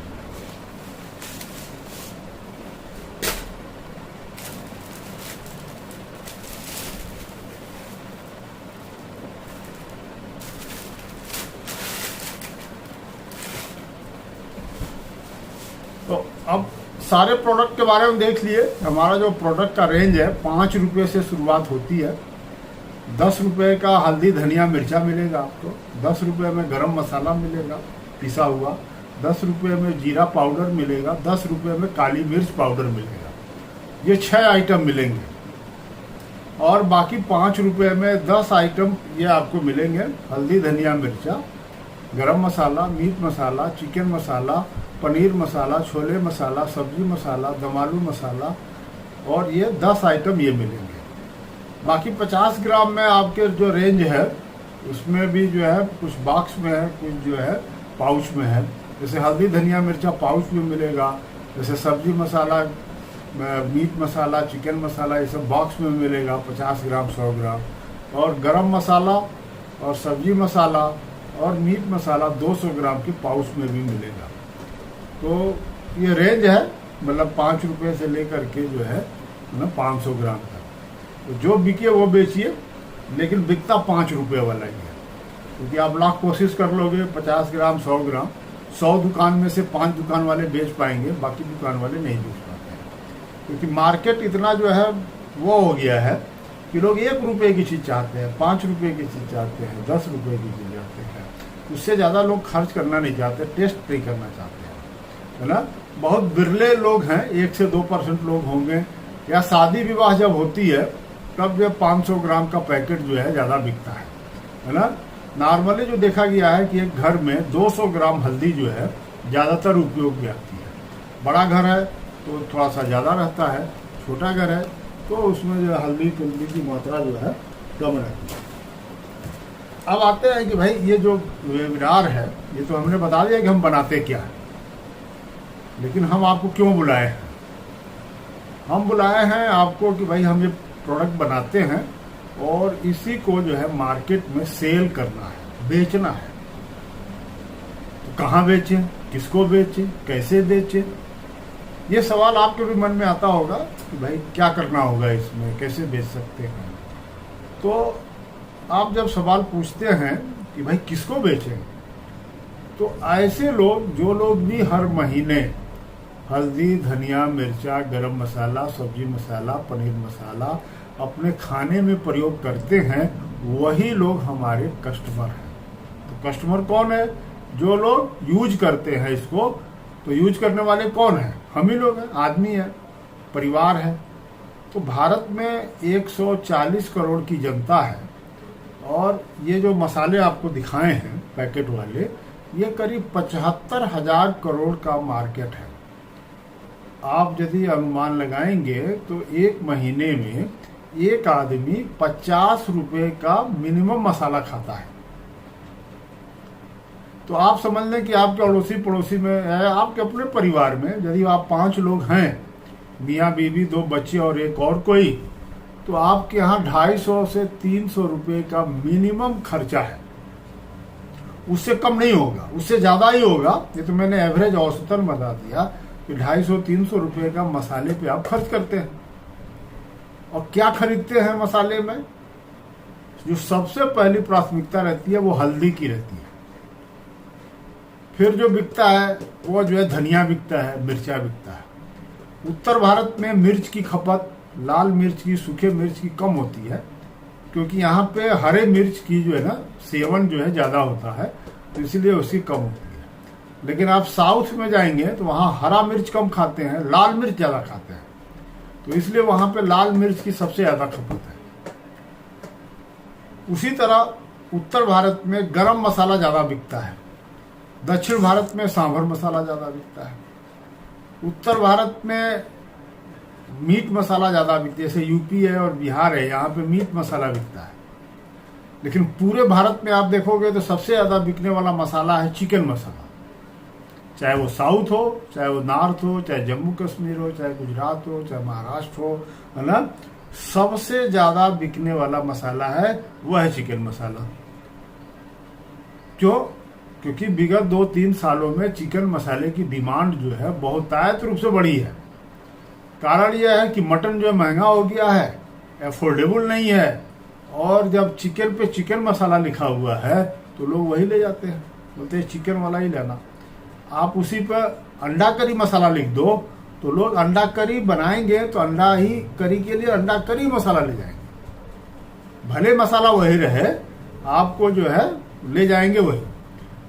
तो अब सारे प्रोडक्ट के बारे में देख लिए। हमारा जो प्रोडक्ट का रेंज है 5 रुपये से शुरुआत होती है। 10 रुपये का हल्दी धनिया मिर्चा मिलेगा आपको, 10 रुपये में गरम मसाला मिलेगा पिसा हुआ, 10 रुपये में जीरा पाउडर मिलेगा, 10 रुपये में काली मिर्च पाउडर मिलेगा। ये 6 आइटम मिलेंगे, और बाकी 5 रुपये में 10 आइटम ये आपको मिलेंगे, हल्दी धनिया मिर्चा, गरम मसाला, मीट मसाला, चिकन मसाला, पनीर मसाला, छोले मसाला, सब्जी मसाला, दम आलू मसाला, और ये 10 आइटम ये मिलेंगे। बाकी 50 ग्राम में आपके जो रेंज है उसमें भी जो है कुछ बॉक्स में है, कुछ जो है पाउच में है। जैसे हल्दी धनिया मिर्चा पाउच में मिलेगा, जैसे सब्जी मसाला, मीट मसाला, चिकन मसाला, ये सब बॉक्स में मिलेगा 50 ग्राम 100 ग्राम, और गरम मसाला और सब्जी मसाला और मीट मसाला 200 ग्राम के पाउच में भी मिलेगा। तो ये रेंज है, मतलब 5 रुपये से लेकर के जो है ना 500 ग्राम तक। तो जो बिके वो बेचिए, लेकिन बिकता 5 रुपये वाला ही है, क्योंकि आप लाख कोशिश कर लोगे 50 ग्राम 100 ग्राम, 100 दुकान में से 5 दुकान वाले बेच पाएंगे, बाकी दुकान वाले नहीं बेच पाते हैं। क्योंकि मार्केट इतना जो है वो हो गया है कि लोग 1 रुपये की चीज़ चाहते हैं, 5 रुपये की चीज़ चाहते हैं, 10 रुपये की चीज़ चाहते हैं, उससे ज़्यादा लोग खर्च करना नहीं चाहते, टेस्ट नहीं करना चाहते हैं, है ना। बहुत बिरले लोग हैं, 1 से 2% लोग होंगे, या शादी विवाह जब होती है तब जो 500 ग्राम का पैकेट जो है ज़्यादा बिकता है ना। नॉर्मली जो देखा गया है कि एक घर में 200 ग्राम हल्दी जो है ज़्यादातर उपयोग में आती है। बड़ा घर है तो थोड़ा सा ज़्यादा रहता है, छोटा घर है तो उसमें जो है हल्दी तुल्दी की मात्रा जो है कम रहती है। अब आते हैं कि भाई ये जो वेबिनार है ये तो हमने बता दिया कि हम बनाते क्या है, लेकिन हम आपको क्यों बुलाए हैं? हम बुलाए हैं आपको कि भाई हम ये प्रोडक्ट बनाते हैं और इसी को जो है मार्केट में सेल करना है, बेचना है। तो कहाँ बेचें, किसको बेचें, कैसे बेचें, ये सवाल आपके भी मन में आता होगा कि भाई क्या करना होगा इसमें, कैसे बेच सकते हैं। तो आप जब सवाल पूछते हैं कि भाई किसको बेचें, तो ऐसे लोग जो लोग भी हर महीने हल्दी, धनिया, मिर्चा, गरम मसाला, सब्जी मसाला, पनीर मसाला अपने खाने में प्रयोग करते हैं, वही लोग हमारे कस्टमर हैं। तो कस्टमर कौन है? जो लोग यूज करते हैं इसको। तो यूज करने वाले कौन हैं? हम ही लोग हैं, आदमी है, परिवार है। तो भारत में 140 करोड़ की जनता है और ये जो मसाले आपको दिखाए हैं पैकेट वाले, ये करीब 75,000 करोड़ का मार्केट है। आप यदि अनुमान लगाएंगे तो एक महीने में एक आदमी 50 रुपए का मिनिमम मसाला खाता है। तो आप समझ लें कि आपके अड़ोसी पड़ोसी में है, आपके अपने परिवार में यदि आप 5 लोग हैं, मियाँ बीवी, 2 बच्चे और एक और कोई, तो आपके यहाँ 250 से 300 रुपए का मिनिमम खर्चा है। उससे कम नहीं होगा, उससे ज़्यादा ही होगा। ये तो मैंने एवरेज औसतन बता दिया कि 250-300 रुपए का मसाले पे आप खर्च करते हैं। और क्या खरीदते हैं मसाले में? जो सबसे पहली प्राथमिकता रहती है वो हल्दी की रहती है। फिर जो बिकता है वो जो है धनिया बिकता है, मिर्चा बिकता है। उत्तर भारत में मिर्च की खपत, लाल मिर्च की, सूखे मिर्च की कम होती है, क्योंकि यहाँ पे हरे मिर्च की जो है ना सेवन जो है ज़्यादा होता है, तो इसलिए उसकी कम होती है। लेकिन आप साउथ में जाएंगे तो वहाँ हरा मिर्च कम खाते हैं, लाल मिर्च ज़्यादा खाते हैं, तो इसलिए वहाँ पे लाल मिर्च की सबसे ज़्यादा खपत है। उसी तरह उत्तर भारत में गरम मसाला ज़्यादा बिकता है, दक्षिण भारत में सांभर मसाला ज़्यादा बिकता है, उत्तर भारत में मीट मसाला ज़्यादा बिकता है। जैसे यूपी है और बिहार है, यहाँ पे मीट मसाला बिकता है। लेकिन पूरे भारत में आप देखोगे तो सबसे ज़्यादा बिकने वाला मसाला है चिकन मसाला। चाहे वो साउथ हो, चाहे वो नॉर्थ हो, चाहे जम्मू कश्मीर हो, चाहे गुजरात हो, चाहे महाराष्ट्र हो, है ना, सबसे ज़्यादा बिकने वाला मसाला है वह है चिकन मसाला। क्यों? क्योंकि विगत 2-3 सालों में चिकन मसाले की डिमांड जो है बहुतायत रूप से बढ़ी है। कारण यह है कि मटन जो महंगा हो गया है, अफोर्डेबल नहीं है, और जब चिकन पे चिकन मसाला लिखा हुआ है तो लोग वही ले जाते हैं, बोलते हैं चिकन वाला ही लेना। आप उसी पर अंडा करी मसाला लिख दो तो लोग अंडा करी बनाएंगे तो अंडा ही करी के लिए अंडा करी मसाला ले जाएंगे। भले मसाला वही रहे, आपको जो है ले जाएंगे वही,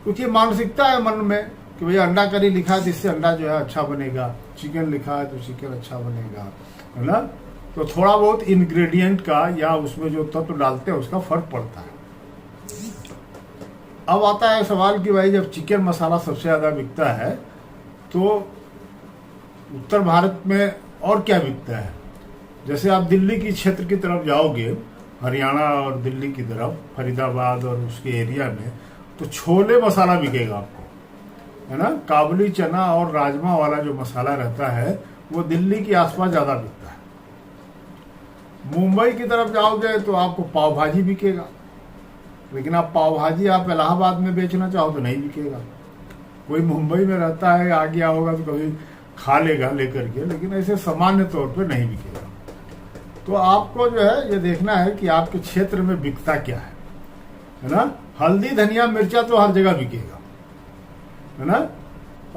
क्योंकि मानसिकता है मन में कि भैया अंडा करी लिखा है तो इससे अंडा जो है अच्छा बनेगा, चिकन लिखा है तो चिकन अच्छा बनेगा, है ना। तो थोड़ा बहुत इंग्रेडिएंट का या उसमें जो तत्व डालते हैं उसका फर्क पड़ता है। अब आता है सवाल कि भाई जब चिकन मसाला सबसे ज़्यादा बिकता है तो उत्तर भारत में और क्या बिकता है? जैसे आप दिल्ली की क्षेत्र की तरफ जाओगे, हरियाणा और दिल्ली की तरफ, फरीदाबाद और उसके एरिया में, तो छोले मसाला बिकेगा आपको, है ना। काबुली चना और राजमा वाला जो मसाला रहता है वो दिल्ली के आसपास ज़्यादा बिकता है। मुंबई की तरफ जाओगे तो आपको पाव भाजी बिकेगा, लेकिन आप पाव भाजी आप इलाहाबाद में बेचना चाहो तो नहीं बिकेगा। कोई मुंबई में रहता है, आ गया होगा तो कभी खा लेगा लेकर के, लेकिन ऐसे सामान्य तौर पे नहीं बिकेगा। तो आपको जो है ये देखना है कि आपके क्षेत्र में बिकता क्या है ना। हल्दी, धनिया, मिर्चा तो हर जगह बिकेगा, है ना।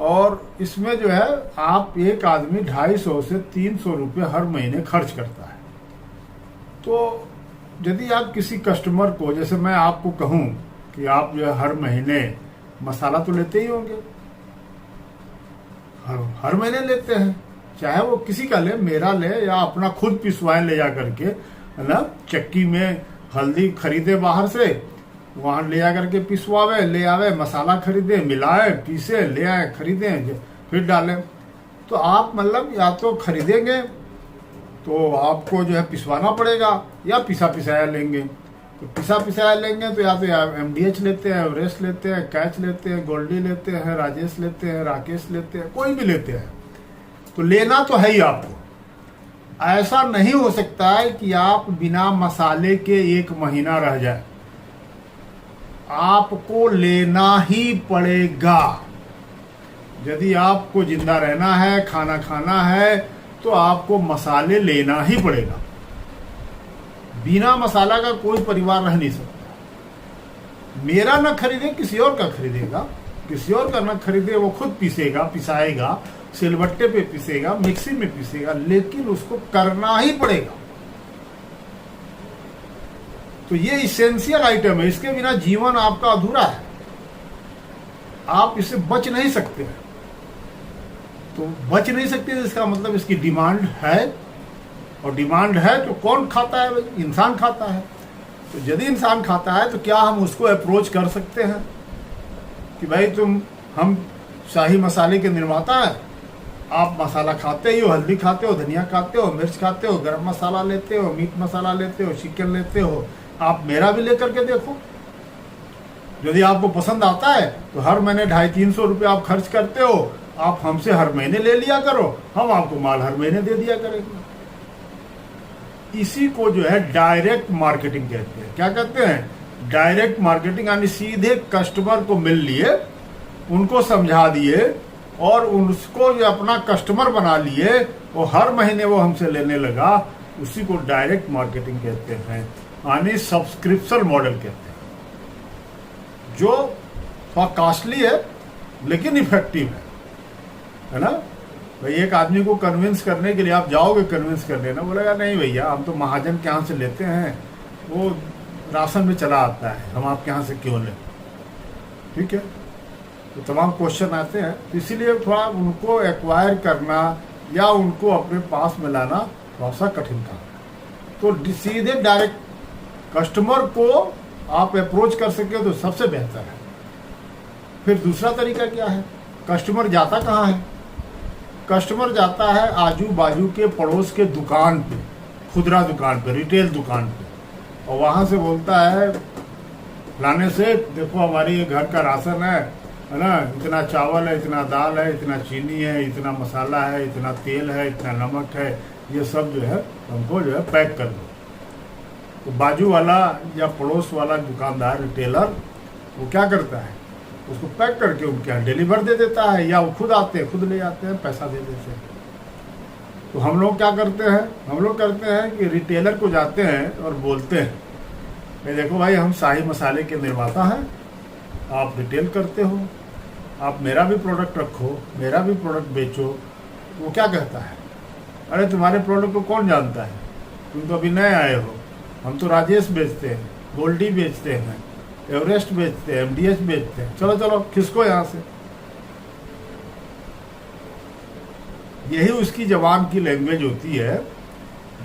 और इसमें जो है आप एक आदमी 250 से 300 रुपये हर महीने खर्च करता है। तो यदि आप किसी कस्टमर को, जैसे मैं आपको कहूँ कि आप जो है हर महीने मसाला तो लेते ही होंगे, हर महीने लेते हैं, चाहे वो किसी का ले, मेरा ले या अपना खुद पिसवाए ले जा करके, है ना। चक्की में हल्दी खरीदे बाहर से, वहाँ ले जा करके पिसवावे, ले आवे, मसाला खरीदे, मिलाए, पीसे, ले आए, खरीदे, फिर डालें। तो आप मतलब या तो खरीदेंगे तो आपको जो है पिसवाना पड़ेगा, या पिसा पिसाया लेंगे। तो पिसा पिसाया लेंगे तो या तो MDH लेते हैं, एवरेस्ट लेते हैं, कैच लेते हैं, गोल्डी लेते हैं, राजेश लेते हैं, राकेश लेते हैं, कोई भी लेते हैं। तो लेना तो है ही आपको। ऐसा नहीं हो सकता है कि आप बिना मसाले के 1 महीना रह जाए, आपको लेना ही पड़ेगा। यदि आपको जिंदा रहना है, खाना खाना है, तो आपको मसाले लेना ही पड़ेगा। बिना मसाला का कोई परिवार रह नहीं सकता। मेरा न खरीदे किसी और का खरीदेगा, किसी और का न खरीदे वो खुद पीसेगा, पिसाएगा, सिलबट्टे पे पीसेगा, मिक्सी में पीसेगा, लेकिन उसको करना ही पड़ेगा। तो ये इसेंशियल आइटम है, इसके बिना जीवन आपका अधूरा है, आप इससे बच नहीं सकते। तो बच नहीं सकते इसका मतलब इसकी डिमांड है, और डिमांड है तो कौन खाता है भाई? इंसान खाता है। तो यदि इंसान खाता है तो क्या हम उसको अप्रोच कर सकते हैं कि भाई हम शाही मसाले के निर्माता हैं, आप मसाला खाते ही हो, हल्दी खाते हो, धनिया खाते हो, मिर्च खाते हो, गरम मसाला लेते हो, मीट मसाला लेते हो, चिकन लेते हो, आप मेरा भी लेकर के देखो। यदि आपको पसंद आता है तो हर महीने 250-300 रुपये आप खर्च करते हो, आप हमसे हर महीने ले लिया करो, हम आपको माल हर महीने दे दिया करेंगे। इसी को जो है डायरेक्ट मार्केटिंग कहते हैं। क्या कहते हैं? डायरेक्ट मार्केटिंग, यानी सीधे कस्टमर को मिल लिए, उनको समझा दिए और उसको जो अपना कस्टमर बना लिए, वो हर महीने वो हमसे लेने लगा, उसी को डायरेक्ट मार्केटिंग कहते हैं, यानी सब्सक्रिप्शन मॉडल कहते हैं, जो थोड़ा कॉस्टली है लेकिन इफेक्टिव है ना। भाई एक आदमी को कन्विंस करने के लिए आप जाओगे कन्विंस कर लेना, बोलेगा नहीं भैया हम तो महाजन के यहाँ से लेते हैं, वो राशन में चला आता है, हम आपके यहाँ से क्यों लें। ठीक है, तो तमाम क्वेश्चन आते हैं, तो इसीलिए थोड़ा उनको एक्वायर करना या उनको अपने पास में लाना थोड़ा सा कठिन काम है। तो सीधे डायरेक्ट कस्टमर को आप अप्रोच कर सके तो सबसे बेहतर है। फिर दूसरा तरीका क्या है? कस्टमर जाता कहाँ है? कस्टमर जाता है आजू बाजू के पड़ोस के दुकान पे, खुदरा दुकान पे, रिटेल दुकान पे, और वहाँ से बोलता है लाने से देखो हमारी ये घर का राशन है ना, इतना चावल है, इतना दाल है, इतना चीनी है, इतना मसाला है, इतना तेल है, इतना नमक है, ये सब जो है हमको जो है पैक कर दो। तो बाजू वाला या पड़ोस वाला दुकानदार, रिटेलर, वो क्या करता है? उसको पैक करके उनके यहाँ डिलीवर दे देता है, या वो खुद आते हैं, खुद ले जाते हैं, पैसा दे देते हैं। तो हम लोग क्या करते हैं? हम लोग करते हैं कि रिटेलर को जाते हैं और बोलते हैं भाई देखो भाई हम शाही मसाले के निर्माता हैं, आप रिटेल करते हो, आप मेरा भी प्रोडक्ट रखो, मेरा भी प्रोडक्ट बेचो। वो क्या कहता है? अरे तुम्हारे प्रोडक्ट को कौन जानता है, तुम तो अभी नए आए हो, हम तो राजेश बेचते हैं, गोल्डी बेचते हैं, एवरेस्ट बेचते हैं, MDH बेचते हैं, चलो चलो खिसको यहाँ से। यही उसकी जबान की लैंग्वेज होती है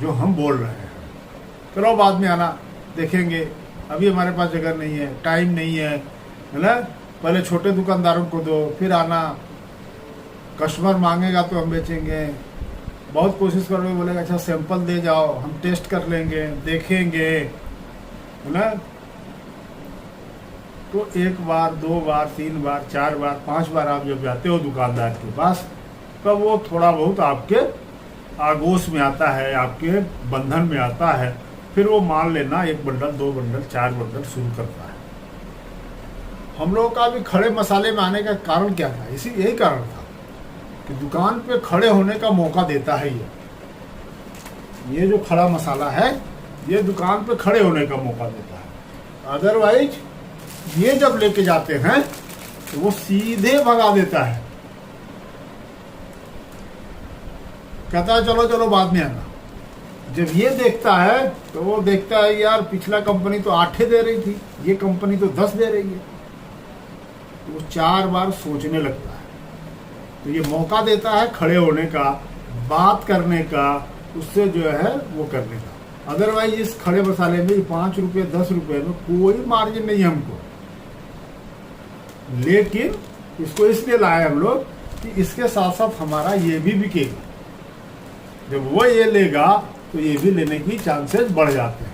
जो हम बोल रहे हैं। चलो बाद में आना, देखेंगे, अभी हमारे पास जगह नहीं है, टाइम नहीं है ना, पहले छोटे दुकानदारों को दो, फिर आना, कस्टमर मांगेगा तो हम बेचेंगे। बहुत कोशिश करोगे, बोलेगा अच्छा सैंपल दे जाओ, हम टेस्ट कर लेंगे, देखेंगे, है ना। तो 1 बार, 2 बार, 3 बार, 4 बार, 5 बार आप जब जाते हो दुकानदार के पास, तब वो थोड़ा बहुत आपके आगोश में आता है, आपके बंधन में आता है, फिर वो मान लेना 1 बंडल, 2 बंडल, 4 बंडल शुरू करता है। हम लोगों का भी खड़े मसाले में आने का कारण क्या था? यही कारण था कि दुकान पे खड़े होने का मौका देता है ये जो खड़ा मसाला है, ये दुकान पे खड़े होने का मौका देता है। अदरवाइज ये जब लेके जाते हैं तो वो सीधे भगा देता है, कहता है चलो चलो बाद में आना। जब ये देखता है तो वो देखता है यार पिछला कंपनी तो 8 दे रही थी, ये कंपनी तो 10 दे रही है, तो वो 4 बार सोचने लगता है। तो ये मौका देता है खड़े होने का, बात करने का, उससे जो है वो करने का। अदरवाइज इस खड़े मसाले में 5 रुपये 10 रुपये में कोई मार्जिन नहीं है हमको, लेकिन इसको इसलिए लाए हम लोग कि इसके साथ साथ हमारा ये भी बिकेगा। जब वो ये लेगा तो ये भी लेने की चांसेस बढ़ जाते हैं,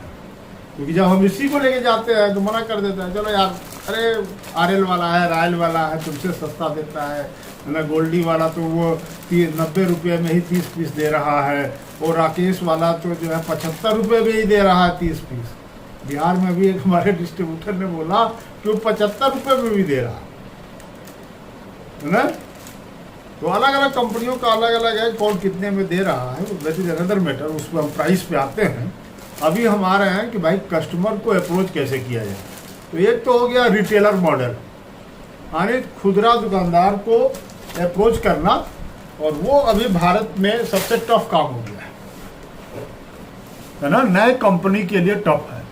क्योंकि जब हम इसी को लेके जाते हैं तो मना कर देता है, चलो यार, अरे आरएल वाला है, रॉयल वाला है, तुमसे सस्ता देता है ना, गोल्डी वाला तो वो 90 रुपये में ही 30 पीस दे रहा है, और राकेश वाला तो जो है 75 रुपये में ही दे रहा है 30 पीस। बिहार में भी एक हमारे डिस्ट्रीब्यूटर ने बोला कि वो 75 रुपये में भी दे रहा है ना। तो अलग अलग कंपनियों का अलग अलग है, कौन कितने में दे रहा है, दैट इज अनदर मैटर, उस पर हम प्राइस पे आते हैं। अभी हम आ रहे हैं कि भाई कस्टमर को अप्रोच कैसे किया जाए। तो एक तो हो गया रिटेलर मॉडल, यानी खुदरा दुकानदार को अप्रोच करना, और वो अभी भारत में सबसे टफ काम हो गया है ना। नए कंपनी के लिए टफ है,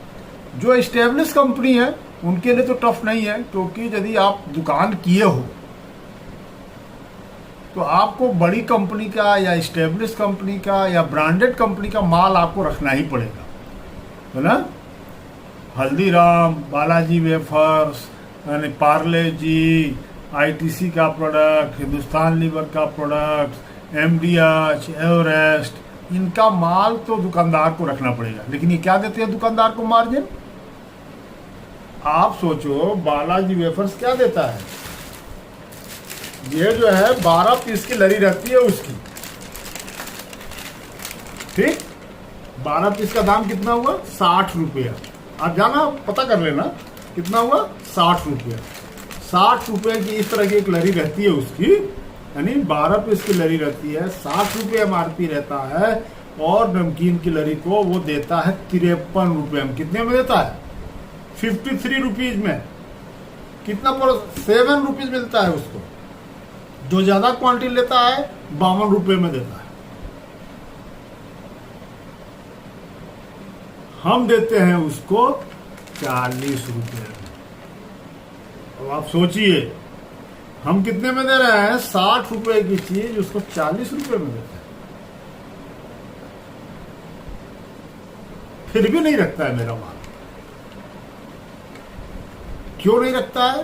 जो एस्टेब्लिश कंपनी है उनके लिए तो टफ नहीं है, क्योंकि यदि आप दुकान किए हो तो आपको बड़ी कंपनी का या एस्टेब्लिश कंपनी का या ब्रांडेड कंपनी का माल आपको रखना ही पड़ेगा, है ना। हल्दीराम, बालाजी वेफर्स, पार्ले जी, आईटीसी का प्रोडक्ट, हिंदुस्तान लीवर का प्रोडक्ट, एमडीएच, एवरेस्ट, इनका माल तो दुकानदार को रखना पड़ेगा। लेकिन ये क्या देते हैं दुकानदार को मार्जिन? आप सोचो, बालाजी वेफर्स क्या देता है? ये जो है 12 पीस की लरी रहती है उसकी, ठीक। 12 पीस का दाम कितना हुआ? 60 रुपया। आप जाना पता कर लेना कितना हुआ, 60 रुपया। 60 रुपये की इस तरह की एक लरी रहती है उसकी, यानी 12 पीस की लरी रहती है, 60 रुपये एमआरपी रहता है। और नमकीन की लरी को वो देता है 53 रुपये में। कितने में देता है? 53 रुपीज में। कितना पर 7 रुपीज मिलता है उसको। जो ज्यादा क्वांटिटी लेता है 52 रुपये में देता है। हम देते हैं उसको 40 रुपये में। अब आप सोचिए, हम कितने में दे रहे हैं? 60 रुपए की चीज उसको 40 रुपए में देते हैं। फिर भी नहीं रखता है मेरा माल। क्यों नहीं रखता है?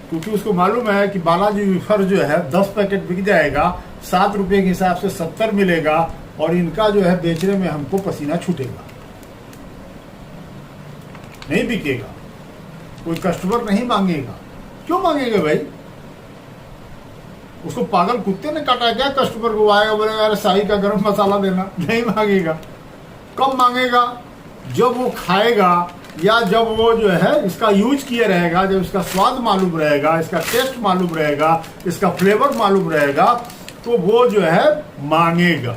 क्योंकि उसको मालूम है कि बालाजी वेफर जो है 10 पैकेट बिक जाएगा, 7 रुपए के हिसाब से 70 मिलेगा, और इनका जो है बेचने में हमको पसीना छूटेगा, नहीं बिकेगा, कोई कस्टमर नहीं मांगेगा। क्यों मांगेगा भाई? उसको पागल कुत्ते ने काटा क्या? कस्टमर को आएगा बोलेगा अरे शाही का गरम मसाला देना, नहीं मांगेगा। कब मांगेगा? जब वो खाएगा, या जब वो जो है इसका यूज किए रहेगा, जब इसका स्वाद मालूम रहेगा, इसका टेस्ट मालूम रहेगा, इसका फ्लेवर मालूम रहेगा, तो वो जो है मांगेगा।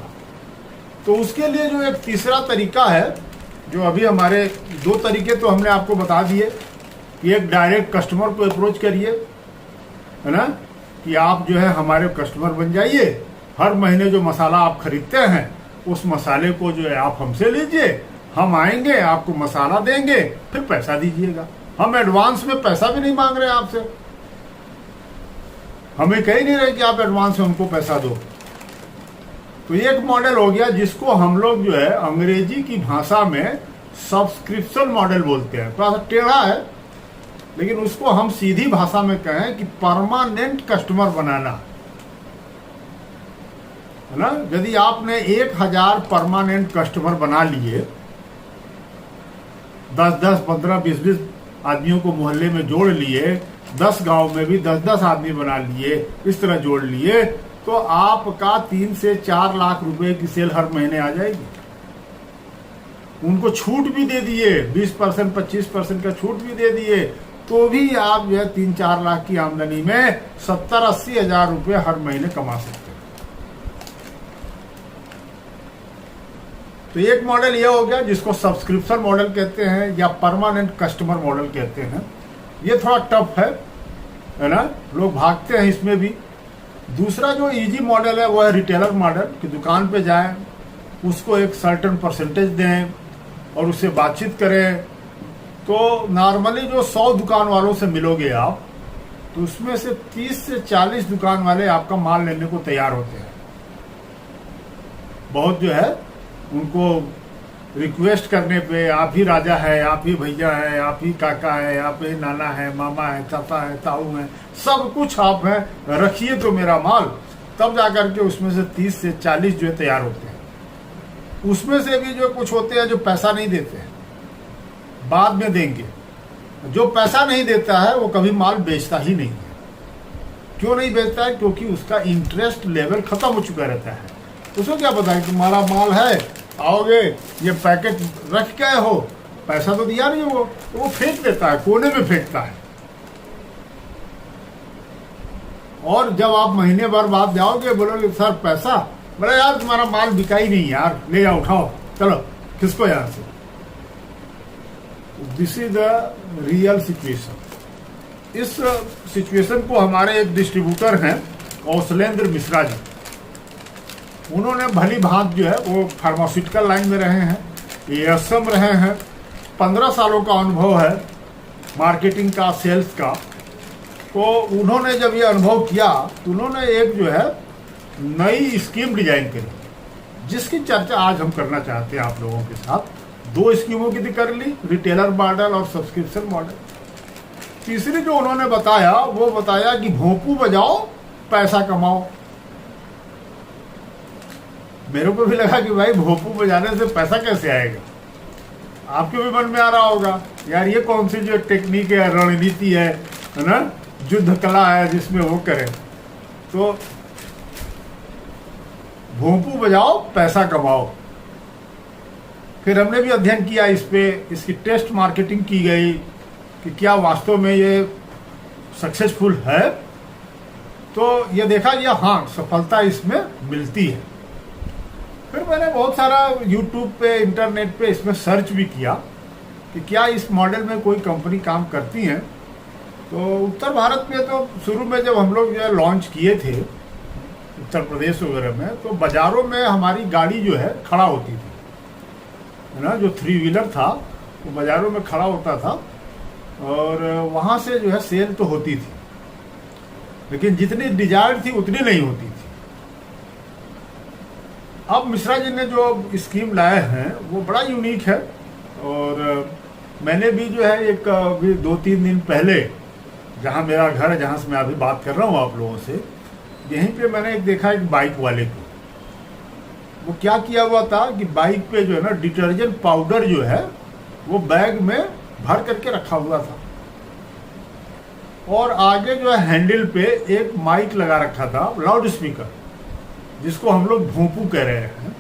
तो उसके लिए जो एक तीसरा तरीका है, जो अभी हमारे 2 तरीके तो हमने आपको बता दिए कि एक डायरेक्ट कस्टमर को अप्रोच करिए, है ना, कि आप जो है हमारे कस्टमर बन जाइए। हर महीने जो मसाला आप खरीदते हैं उस मसाले को जो है आप हमसे लीजिए, हम आएंगे, आपको मसाला देंगे, फिर पैसा दीजिएगा। हम एडवांस में पैसा भी नहीं मांग रहे आपसे, हमें कह नहीं रहे कि आप एडवांस में हमको पैसा दो। तो एक मॉडल हो गया जिसको हम लोग जो है अंग्रेजी की भाषा में सब्सक्रिप्शन मॉडल बोलते हैं। थोड़ा सा टेढ़ा है, लेकिन उसको हम सीधी भाषा में कहें कि परमानेंट कस्टमर बनाना, है ना। यदि आपने 1000 परमानेंट कस्टमर बना लिए, 10-10, 15, 20-20 आदमियों को मोहल्ले में जोड़ लिए, 10 गांव में भी 10-10 आदमी बना लिए, इस तरह जोड़ लिए, तो आपका 3 से 4 लाख रुपए की सेल हर महीने आ जाएगी। उनको छूट भी दे दिए, 20%, 25% का छूट भी दे दिए, तो भी आप जो है 3-4 लाख की आमदनी में 70-80 हजार रुपये हर महीने कमा सकते हैं। तो एक मॉडल यह हो गया जिसको सब्सक्रिप्शन मॉडल कहते हैं या परमानेंट कस्टमर मॉडल कहते हैं। ये थोड़ा टफ है ना, लोग भागते हैं इसमें भी। दूसरा जो इजी मॉडल है वो है रिटेलर मॉडल, कि दुकान पे जाएं, उसको एक सर्टेन परसेंटेज दें और उससे बातचीत करें। तो नॉर्मली जो 100 दुकान वालों से मिलोगे आप, तो उसमें से 30 से 40 दुकान वाले आपका माल लेने को तैयार होते हैं। बहुत जो है उनको रिक्वेस्ट करने पे आप ही राजा है, आप ही भैया है, आप ही काका है, आप ही नाना है, मामा है, चाचा है, ताऊ है, सब कुछ आप है, रखिए तो मेरा माल, तब जाकर के उसमें से 30 से 40 जो है तैयार होते हैं। उसमें से भी जो कुछ होते हैं जो पैसा नहीं देते हैं, बाद में देंगे। जो पैसा नहीं देता है वो कभी माल बेचता ही नहीं है। क्यों नहीं बेचता है? क्योंकि उसका इंटरेस्ट लेवल खत्म हो चुका रहता है। उसको क्या पता है कि तुम्हारा माल है, आओगे ये पैकेट रख गए हो, पैसा तो दिया नहीं वो फेंक देता है, कोने में फेंकता है। और जब आप महीने भर बाद जाओगे, बोलोगे सर पैसा, बोले यार तुम्हारा माल बिका ही नहीं यार, ले जाओ उठाओ, चलो किसको यहां से। This is the real situation. इस सिचुएशन को हमारे एक डिस्ट्रीब्यूटर हैं कौशलेंद्र मिश्रा जी, उन्होंने भली भांत जो है वो फार्मास्यूटिकल लाइन में रहे हैं, एएसएम रहे हैं, 15 सालों का अनुभव है मार्केटिंग का, सेल्स का। तो उन्होंने जब ये अनुभव किया तो उन्होंने एक जो है नई स्कीम डिजाइन करी, जिसकी चर्चा आज हम करना चाहते हैं आप लोगों के साथ। 2 स्कीमों की कर ली, रिटेलर मॉडल और सब्सक्रिप्शन मॉडल। तीसरी जो उन्होंने बताया वो बताया कि भोंपू बजाओ पैसा कमाओ। मेरे को भी लगा कि भाई भोंपू बजाने से पैसा कैसे आएगा। आपके भी मन में आ रहा होगा यार ये कौन सी जो टेक्निक है, रणनीति है ना, युद्ध कला है जिसमें वो करें। तो भोंपू बजाओ पैसा कमाओ। फिर हमने भी अध्ययन किया इस पे, इसकी टेस्ट मार्केटिंग की गई कि क्या वास्तव में ये सक्सेसफुल है। तो ये देखा गया हाँ सफलता इसमें मिलती है। फिर मैंने बहुत सारा यूट्यूब पे, इंटरनेट पे इसमें सर्च भी किया कि क्या इस मॉडल में कोई कंपनी काम करती है। तो उत्तर भारत में तो शुरू में जब हम लोग जो है लॉन्च किए थे उत्तर प्रदेश वगैरह में, तो बाज़ारों में हमारी गाड़ी जो है खड़ा होती थी, है ना, जो 3 व्हीलर था वो बाज़ारों में खड़ा होता था और वहाँ से जो है सेल तो होती थी, लेकिन जितनी डिजायर थी उतनी नहीं होती थी। अब मिश्रा जी ने जो स्कीम लाए हैं वो बड़ा यूनिक है। और मैंने भी जो है एक 2-3 दिन पहले, जहाँ मेरा घर है, जहाँ से मैं अभी बात कर रहा हूँ आप लोगों से, यहीं पे मैंने एक देखा एक बाइक वाले को। वो क्या किया हुआ था कि बाइक पे जो है ना डिटर्जेंट पाउडर जो है वो बैग में भर करके रखा हुआ था और आगे जो है हैंडल पे एक माइक लगा रखा था, लाउड स्पीकर, जिसको हम लोग भोंपू कह रहे हैं,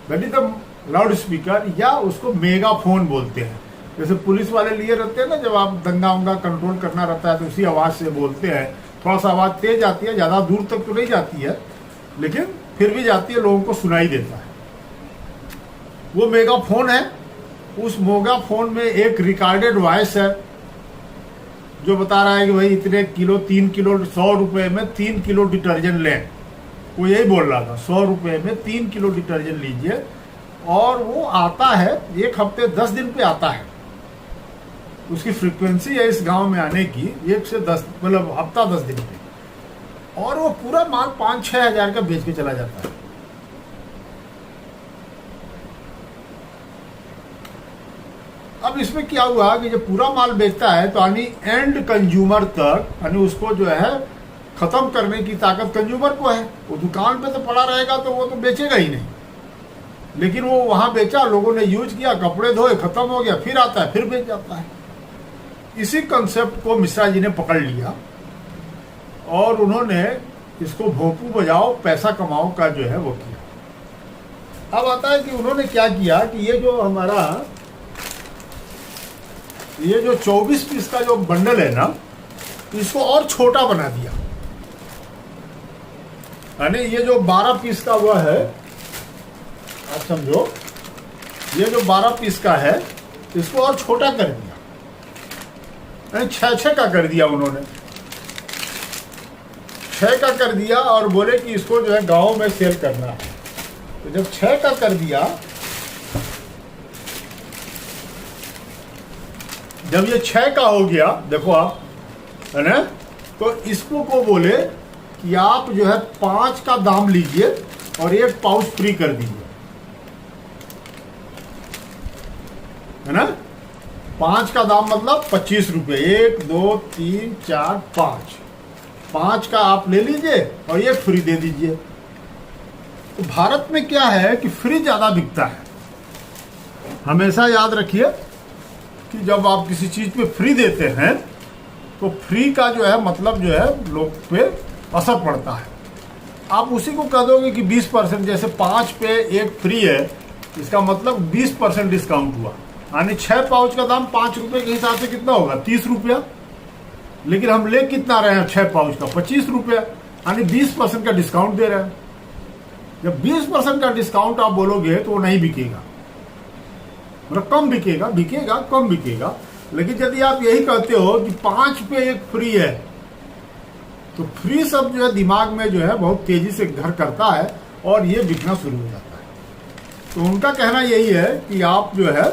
that is the loud speaker, या उसको मेगाफोन बोलते हैं। जैसे पुलिस वाले लिए रहते हैं ना, जब आप दंगा उंगा कंट्रोल करना रहता है तो उसी आवाज से बोलते हैं। थोड़ा सा आवाज तेज आती है, ज्यादा दूर तक तो नहीं जाती है, लेकिन फिर भी जाती है, लोगों को सुनाई देता है। वो मेगाफोन है। उस मेगाफोन में एक रिकॉर्डेड वॉइस है जो बता रहा है कि भाई इतने किलो, 3 किलो, 100 रुपए में 3 किलो डिटर्जेंट लें। वो यही बोल रहा था, 100 रुपए में 3 किलो डिटर्जेंट लीजिए। और वो आता है 1 हफ्ते 10 दिन पे आता है। उसकी फ्रीक्वेंसी है इस गांव में आने की 1 से 10, मतलब हफ्ता 10 दिन पे। और वो पूरा माल 5-6 हजार का बेच के चला जाता है। अब इसमें क्या हुआ कि जब पूरा माल बेचता है तो यानी एंड कंज्यूमर तक, यानी उसको जो है खत्म करने की ताकत कंज्यूमर को है। वो दुकान पे तो पड़ा रहेगा तो वो तो बेचेगा ही नहीं, लेकिन वो वहां बेचा, लोगों ने यूज किया, कपड़े धोए, खत्म हो गया, फिर आता है, फिर बेच जाता है। इसी कंसेप्ट को मिश्रा जी ने पकड़ लिया और उन्होंने इसको भोंपू बजाओ पैसा कमाओ का जो है वो किया। अब आता है कि उन्होंने क्या किया कि ये जो हमारा ये जो 24 पीस का जो बंडल है ना, इसको और छोटा बना दिया। यानी ये जो 12 पीस का हुआ है, आप समझो, ये जो 12 पीस का है इसको और छोटा कर दिया, यानी 6-6 का कर दिया उन्होंने, 6 का कर दिया। और बोले कि इसको जो है गांव में सेल करना है। तो जब 6 का कर दिया, जब ये 6 का हो गया, देखो आप, है ना, तो इसको को बोले कि आप जो है 5 का दाम लीजिए और 1 पाउच फ्री कर दीजिए। है ना। 5 का दाम मतलब 25 रुपये, 1 2 3 4 5, 5 का आप ले लीजिए और ये फ्री दे दीजिए। तो भारत में क्या है कि फ्री ज्यादा बिकता है। हमेशा याद रखिए कि जब आप किसी चीज पे फ्री देते हैं तो फ्री का जो है मतलब जो है लोग पे असर पड़ता है। आप उसी को कह दोगे कि 20%, जैसे 5 पे 1 फ्री है, इसका मतलब 20% डिस्काउंट हुआ, यानी 6 पाउच का दाम 5 रुपए के हिसाब से कितना होगा, 30 रुपया। लेकिन हम ले कितना रहे हैं 6 पाउच का, 25 रुपया, यानी 20% का डिस्काउंट दे रहे हैं। जब 20% का डिस्काउंट आप बोलोगे तो वो नहीं बिकेगा, मतलब कम बिकेगा, बिकेगा कम बिकेगा। लेकिन यदि आप यही कहते हो कि 5 पे 1 फ्री है, तो फ्री सब जो है दिमाग में जो है बहुत तेजी से घर करता है और ये बिकना शुरू हो जाता है। तो उनका कहना यही है कि आप जो है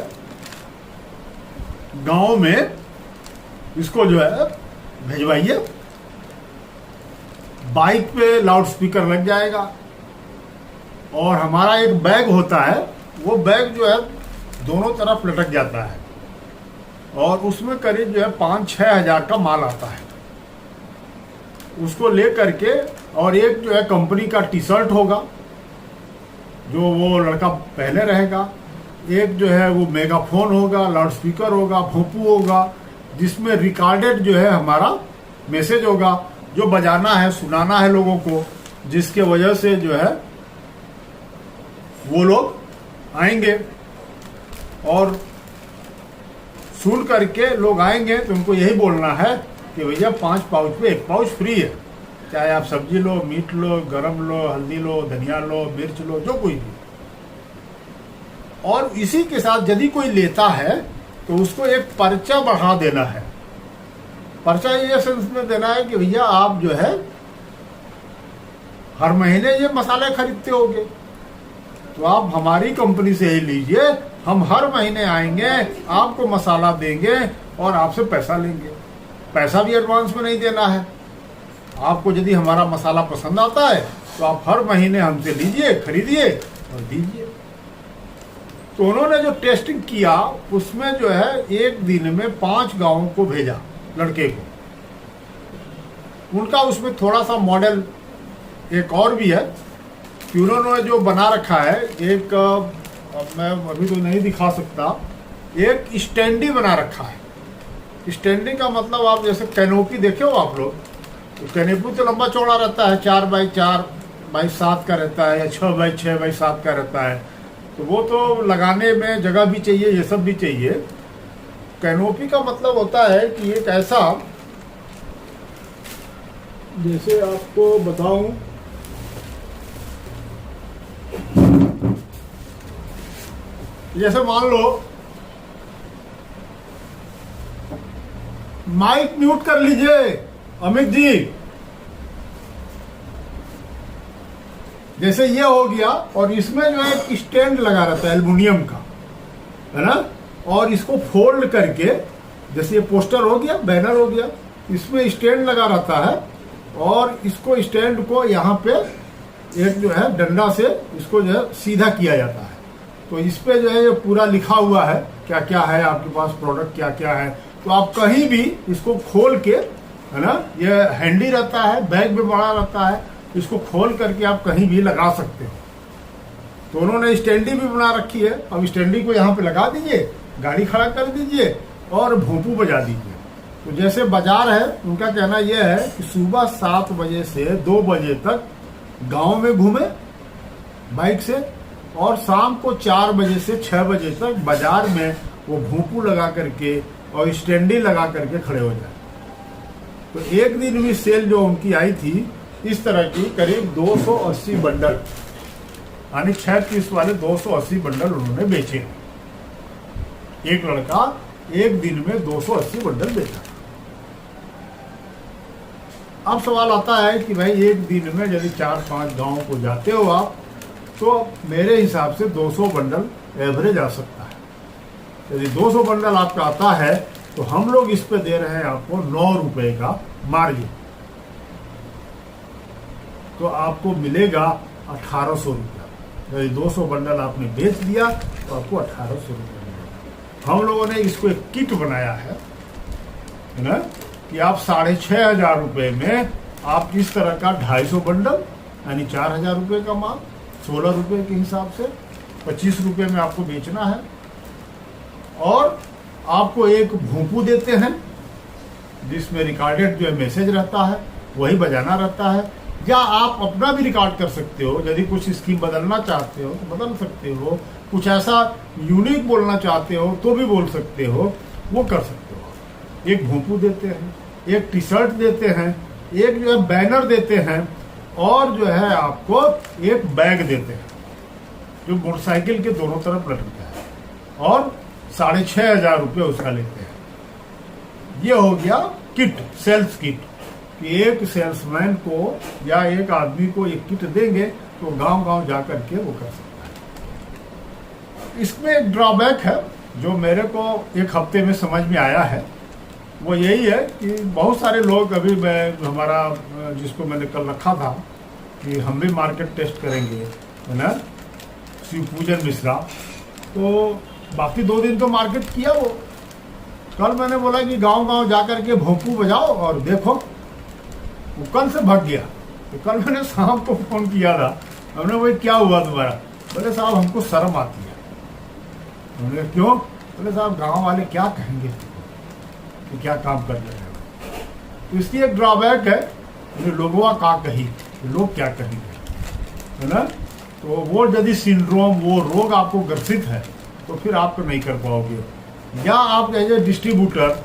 गांव में इसको जो है भिजवाइए, बाइक पे लाउड स्पीकर लग जाएगा और हमारा एक बैग होता है, वो बैग जो है दोनों तरफ लटक जाता है और उसमें करीब जो है 5-6 हजार का माल आता है। उसको ले करके, और एक जो है कंपनी का टी शर्ट होगा जो वो लड़का पहले रहेगा, एक जो है वो मेगाफोन होगा, लाउड स्पीकर होगा, भोंपू होगा, जिसमें रिकॉर्डेड जो है हमारा मैसेज होगा जो बजाना है, सुनाना है लोगों को, जिसके वजह से जो है वो लोग आएंगे और सुन करके लोग आएंगे तो उनको यही बोलना है कि भैया 5 पाउच पे 1 पाउच फ्री है, चाहे आप सब्जी लो, मीट लो, गरम लो, हल्दी लो, धनिया लो, मिर्च लो, जो कोई भी। और इसी के साथ यदि कोई लेता है तो उसको एक पर्चा बढ़ा देना है। पर्चा ये सेंस में देना है कि भैया आप जो है हर महीने ये मसाले खरीदते होगे तो आप हमारी कंपनी से ही लीजिए, हम हर महीने आएंगे, आपको मसाला देंगे और आपसे पैसा लेंगे। पैसा भी एडवांस में नहीं देना है। आपको यदि हमारा मसाला पसंद आता है तो आप हर महीने हमसे लीजिए, खरीदिए और दीजिए। तो उन्होंने जो टेस्टिंग किया उसमें जो है एक दिन में 5 गांवों को भेजा लड़के को। उनका उसमें थोड़ा सा मॉडल एक और भी है कि उन्होंने जो बना रखा है, एक मैं अभी तो नहीं दिखा सकता, एक स्टैंडी बना रखा है। स्टैंडी का मतलब आप जैसे कैनोपी देखे हो आप लोग, तो कैनोपी तो लंबा चौड़ा रहता है, 4x4x7 का रहता है या 6x6x7 का रहता है, तो वो तो लगाने में जगह भी चाहिए, ये सब भी चाहिए। कैनोपी का मतलब होता है कि एक ऐसा, जैसे आपको बताऊं, जैसे मान लो, माइक म्यूट कर लीजिए अमित जी, जैसे ये हो गया और इसमें जो है एक स्टैंड लगा रहता है एल्युमिनियम का, है ना, और इसको फोल्ड करके, जैसे ये पोस्टर हो गया, बैनर हो गया, इसमें स्टैंड लगा रहता है और इसको स्टैंड को यहाँ पे एक जो है डंडा से इसको जो है सीधा किया जाता है। तो इस पे जो है ये पूरा लिखा हुआ है क्या क्या है आपके पास, प्रोडक्ट क्या क्या है। तो आप कहीं भी इसको खोल के, है ना, ये हैंडी रहता है, बैग में बड़ा रहता है, इसको खोल करके आप कहीं भी लगा सकते हो। तो उन्होंने स्टैंडी भी बना रखी है। अब स्टैंडी को यहाँ पे लगा दीजिए, गाड़ी खड़ा कर दीजिए और भोंपू बजा दीजिए। तो जैसे बाजार है, उनका कहना यह है कि सुबह 7 बजे से 2 बजे तक गांव में घूमे बाइक से और शाम को 4 बजे से 6 बजे तक बाजार में वो भोंपू लगा करके और स्टैंडी लगा करके खड़े हो जाए। तो एक दिन भी सेल जो उनकी आई थी इस तरह की करीब 280 बंडल, यानी 6 पीस वाले 280 बंडल उन्होंने बेचे। एक लड़का एक दिन में 280 बंडल बेचा। अब सवाल आता है कि भाई एक दिन में यदि 4-5 गांव को जाते हो आप, तो मेरे हिसाब से 200 बंडल एवरेज आ सकता है। यदि 200 बंडल आपका आता है तो हम लोग इस पे दे रहे हैं आपको 9 रुपए का मार्जिन, तो आपको मिलेगा 1800 रुपया। यदि 200 बंडल आपने बेच दिया तो आपको 1800 रुपया मिलेगा। हम लोगों ने इसको एक किट बनाया है ना, कि आप 6,500 रुपये में आप इस तरह का 250 बंडल यानी 4,000 रुपये का माल 16 रुपये के हिसाब से 25 रुपये में आपको बेचना है। और आपको एक भोंपू देते हैं जिसमें रिकॉर्डेड जो है मैसेज रहता है, वही बजाना रहता है। या आप अपना भी रिकॉर्ड कर सकते हो, यदि कुछ स्कीम बदलना चाहते हो तो बदल सकते हो, कुछ ऐसा यूनिक बोलना चाहते हो तो भी बोल सकते हो, वो कर सकते हो। एक भोंपू देते हैं, एक टी शर्ट देते हैं, एक जो है बैनर देते हैं, और जो है आपको एक बैग देते हैं जो मोटरसाइकिल के दोनों तरफ लटकता है, और 6,500 रुपये उसका लेते हैं। ये हो गया किट, सेल्स किट, कि एक सेल्समैन को या एक आदमी को एक किट देंगे तो गांव-गांव जा करके वो कर सकता है। इसमें एक ड्रॉबैक है जो मेरे को एक हफ्ते में समझ में आया है, वो यही है कि बहुत सारे लोग, अभी मैं हमारा जिसको मैंने कल रखा था कि हम भी मार्केट टेस्ट करेंगे, है ना, शिवपूजन मिश्रा, तो बाकी 2 दिन तो मार्केट किया वो। कल मैंने बोला कि गांव-गांव जा करके भोंपू बजाओ और देखो, वो कल से भाग गया। तो कल मैंने साहब को फोन किया था, हमने भाई क्या हुआ तुम्हारा? बोले साहब हमको शर्म आती है। हमने कहा क्यों? बोले साहब गांव वाले क्या कहेंगे कि क्या काम कर रहे हैं। तो इसकी एक ड्रॉबैक है, लोगों का कही, लोग क्या कहेंगे, है ना। तो वो यदि सिंड्रोम, वो रोग आपको ग्रसित है तो फिर आप तो नहीं कर पाओगे। या आप एज ए डिस्ट्रीब्यूटर,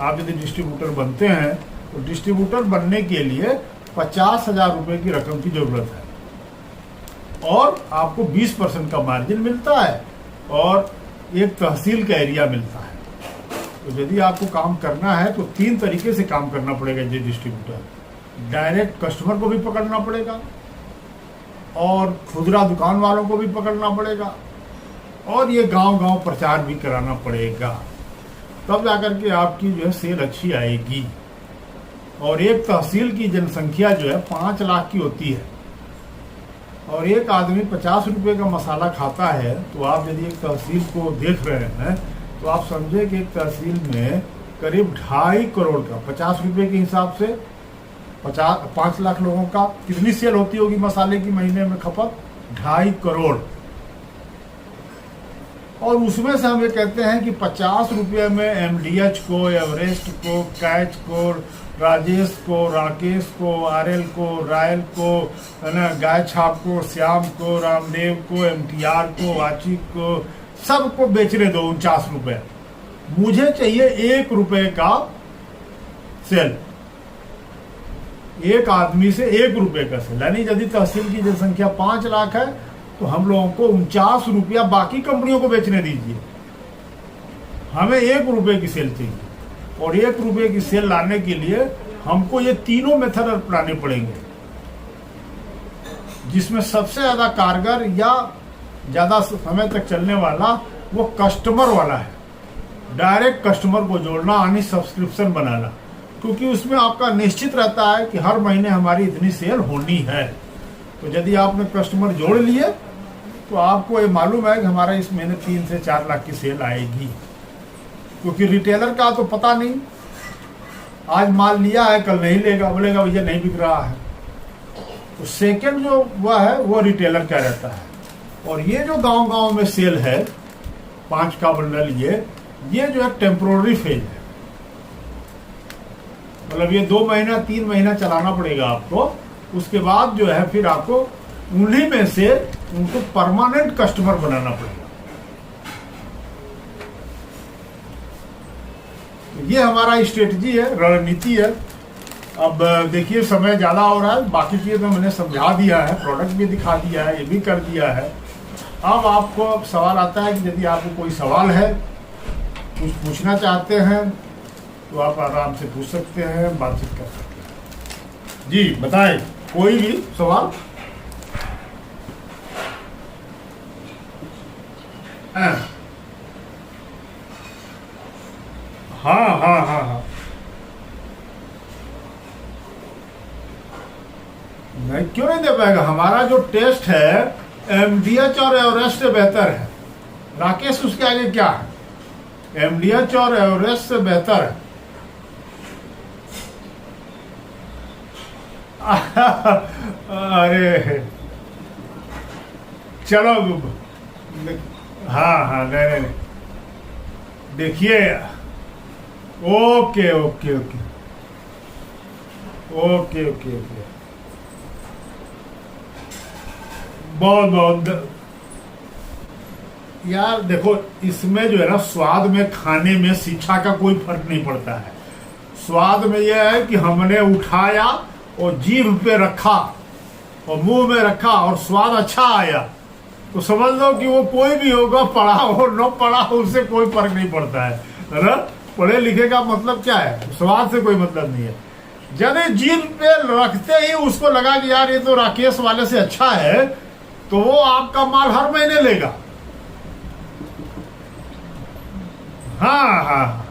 आप यदि डिस्ट्रीब्यूटर बनते हैं तो डिस्ट्रीब्यूटर बनने के लिए 50,000 रुपये की रकम की जरूरत है, और आपको 20% का मार्जिन मिलता है, और एक तहसील का एरिया मिलता है। तो यदि आपको काम करना है तो 3 तरीके से काम करना पड़ेगा। ये डिस्ट्रीब्यूटर डायरेक्ट कस्टमर को भी पकड़ना पड़ेगा, और खुदरा दुकान वालों को भी पकड़ना पड़ेगा, और ये गांव-गांव प्रचार भी कराना पड़ेगा, तब जाकर के आपकी जो है सेल अच्छी आएगी। और एक तहसील की जनसंख्या जो है 5 लाख की होती है, और एक आदमी 50 रुपये का मसाला खाता है, तो आप यदि एक तहसील को देख रहे हैं तो आप समझे कि एक तहसील में करीब 2.5 करोड़ का, 50 रुपये के हिसाब से 5 लाख लोगों का कितनी सेल होती होगी मसाले की महीने में खपत? 2.5 करोड़। और उसमें से हम ये कहते हैं कि 50 रुपये में एमडीएच को, एवरेस्ट को, कैच को, राजेश को, राकेश को, आरएल को, रायल को, है ना, गाय छाप को, श्याम को, रामदेव को, एमटीआर को, वाचिक को, सबको बेचने दो 49 रुपये। मुझे चाहिए 1 रुपये का सेल, एक आदमी से 1 रुपये का सेल। यानी यदि तहसील की जनसंख्या 5 लाख है तो हम लोगों को 49 रुपया बाकी कंपनियों को बेचने दीजिए, हमें 1 रुपये की सेल चाहिए। और 1 रुपये की सेल लाने के लिए हमको ये तीनों मेथड अपनाने पड़ेंगे, जिसमें सबसे ज्यादा कारगर या ज्यादा समय तक चलने वाला वो कस्टमर वाला है। डायरेक्ट कस्टमर को जोड़ना, यानी सब्सक्रिप्शन बनाना, क्योंकि उसमें आपका निश्चित रहता है कि हर महीने हमारी इतनी सेल होनी है। तो यदि आपने कस्टमर जोड़ लिए तो आपको ये मालूम है कि हमारा इस महीने 3 से 4 लाख की सेल आएगी। क्योंकि रिटेलर का तो पता नहीं, आज माल लिया है कल नहीं लेगा, बोलेगा भैया नहीं बिक रहा है। तो सेकंड जो हुआ है वो रिटेलर का रहता है। और ये जो गांव-गांव में सेल है 5 का बंडल, ये जो है टेम्पोररी फेज है, मतलब ये 2 महीना 3 महीना चलाना पड़ेगा आपको। उसके बाद जो है फिर आपको उन्हीं में से उनको परमानेंट कस्टमर बनाना पड़ेगा। तो ये हमारा स्ट्रेटजी है, रणनीति है। अब देखिए समय ज्यादा हो रहा है, बाकी चीजें तो मैंने समझा दिया है, प्रोडक्ट भी दिखा दिया है, ये भी कर दिया है। अब आपको सवाल आता है कि यदि आपको कोई सवाल है, कुछ पूछना चाहते हैं तो आप आराम से पूछ सकते हैं, बातचीत कर सकते हैं। जी बताएं, कोई भी सवाल? हाँ। नहीं, क्यों नहीं दे पाएगा? हमारा जो टेस्ट है एमडीएच और एवरेस्ट से बेहतर है। राकेश उसके आगे क्या है? एमडीएच और एवरेस्ट से बेहतर है। अरे चलो, हाँ हाँ, नहीं नहीं, देखिए, okay okay okay okay okay okay, बहुत बहुत यार देखो, इसमें जो है ना, स्वाद में, खाने में शिक्षा का कोई फर्क नहीं पड़ता है। स्वाद में यह है कि हमने उठाया और जीभ पे रखा और मुंह में रखा और स्वाद अच्छा आया, तो समझ लो कि वो कोई भी होगा, पढ़ा हो न पढ़ा हो, उससे कोई फर्क नहीं पड़ता है ना। पढ़े लिखे का मतलब क्या है, स्वाद से कोई मतलब नहीं है। यदि जीभ पे रखते ही उसको लगा कि यार ये तो राकेश वाले से अच्छा है, तो वो आपका माल हर महीने लेगा। हाँ हाँ,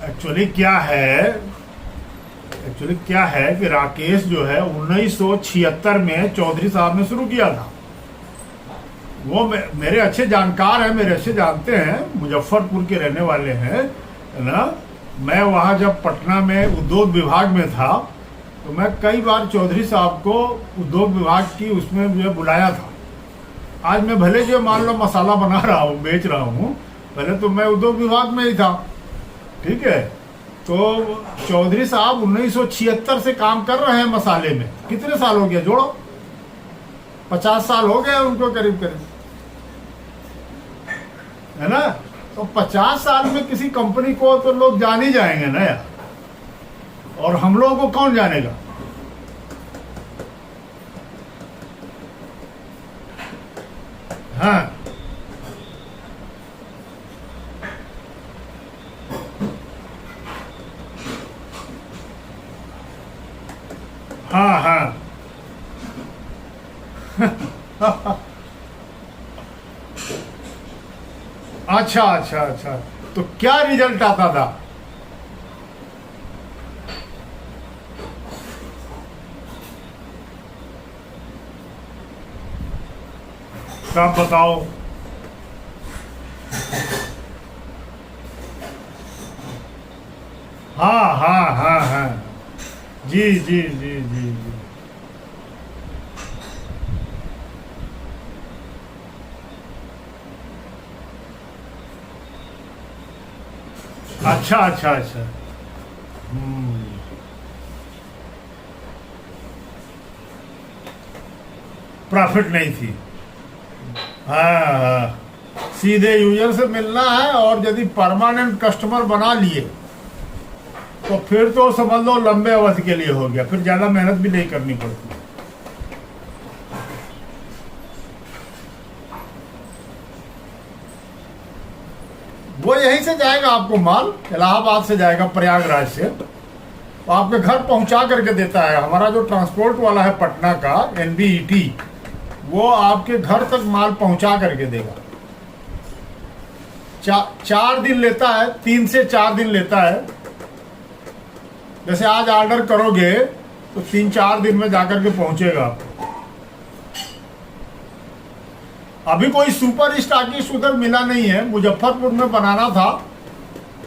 एक्चुअली क्या है कि राकेश जो है 1976 में चौधरी साहब ने शुरू किया था। वो मेरे अच्छे जानकार हैं, मेरे अच्छे जानते हैं, मुजफ्फरपुर के रहने वाले हैं, है ना। मैं वहाँ जब पटना में उद्योग विभाग में था, तो मैं कई बार चौधरी साहब को उद्योग विभाग की उसमें मुझे बुलाया था। आज मैं भले जो मान लो मसाला बना रहा हूँ, बेच रहा हूँ, पहले तो मैं उद्योग विभाग में ही था, ठीक है। तो चौधरी साहब 1976 से काम कर रहे हैं मसाले में। कितने साल हो गया, जोड़ो, 50 साल हो गए उनको करीब करीब, है ना। तो 50 साल में किसी कंपनी को तो लोग जान ही जाएंगे ना यार, और हम लोगों को कौन जानेगा। हाँ हाँ हाँ अच्छा अच्छा अच्छा, तो क्या रिजल्ट आता था। आप बताओ। हाँ हाँ हाँ हाँ, जी जी जी जी जी, अच्छा अच्छा अच्छा, प्रॉफिट नहीं थी। हाँ हाँ, सीधे यूजर से मिलना है, और यदि परमानेंट कस्टमर बना लिए तो फिर तो समझ लो लंबे अवधि के लिए हो गया, फिर ज्यादा मेहनत भी नहीं करनी पड़ती। वो यहीं से जाएगा आपको माल, इलाहाबाद से जाएगा, प्रयागराज से, तो आपके घर पहुंचा करके देता है। हमारा जो ट्रांसपोर्ट वाला है पटना का, NBET, वो आपके घर तक माल पहुंचा करके देगा। 4 दिन लेता है, 3 से 4 दिन लेता है। जैसे आज ऑर्डर करोगे तो 3-4 दिन में जाकर के पहुंचेगा आपको। अभी कोई सुपर स्टॉकिस्ट उधर मिला नहीं है, मुजफ्फरपुर में बनाना था,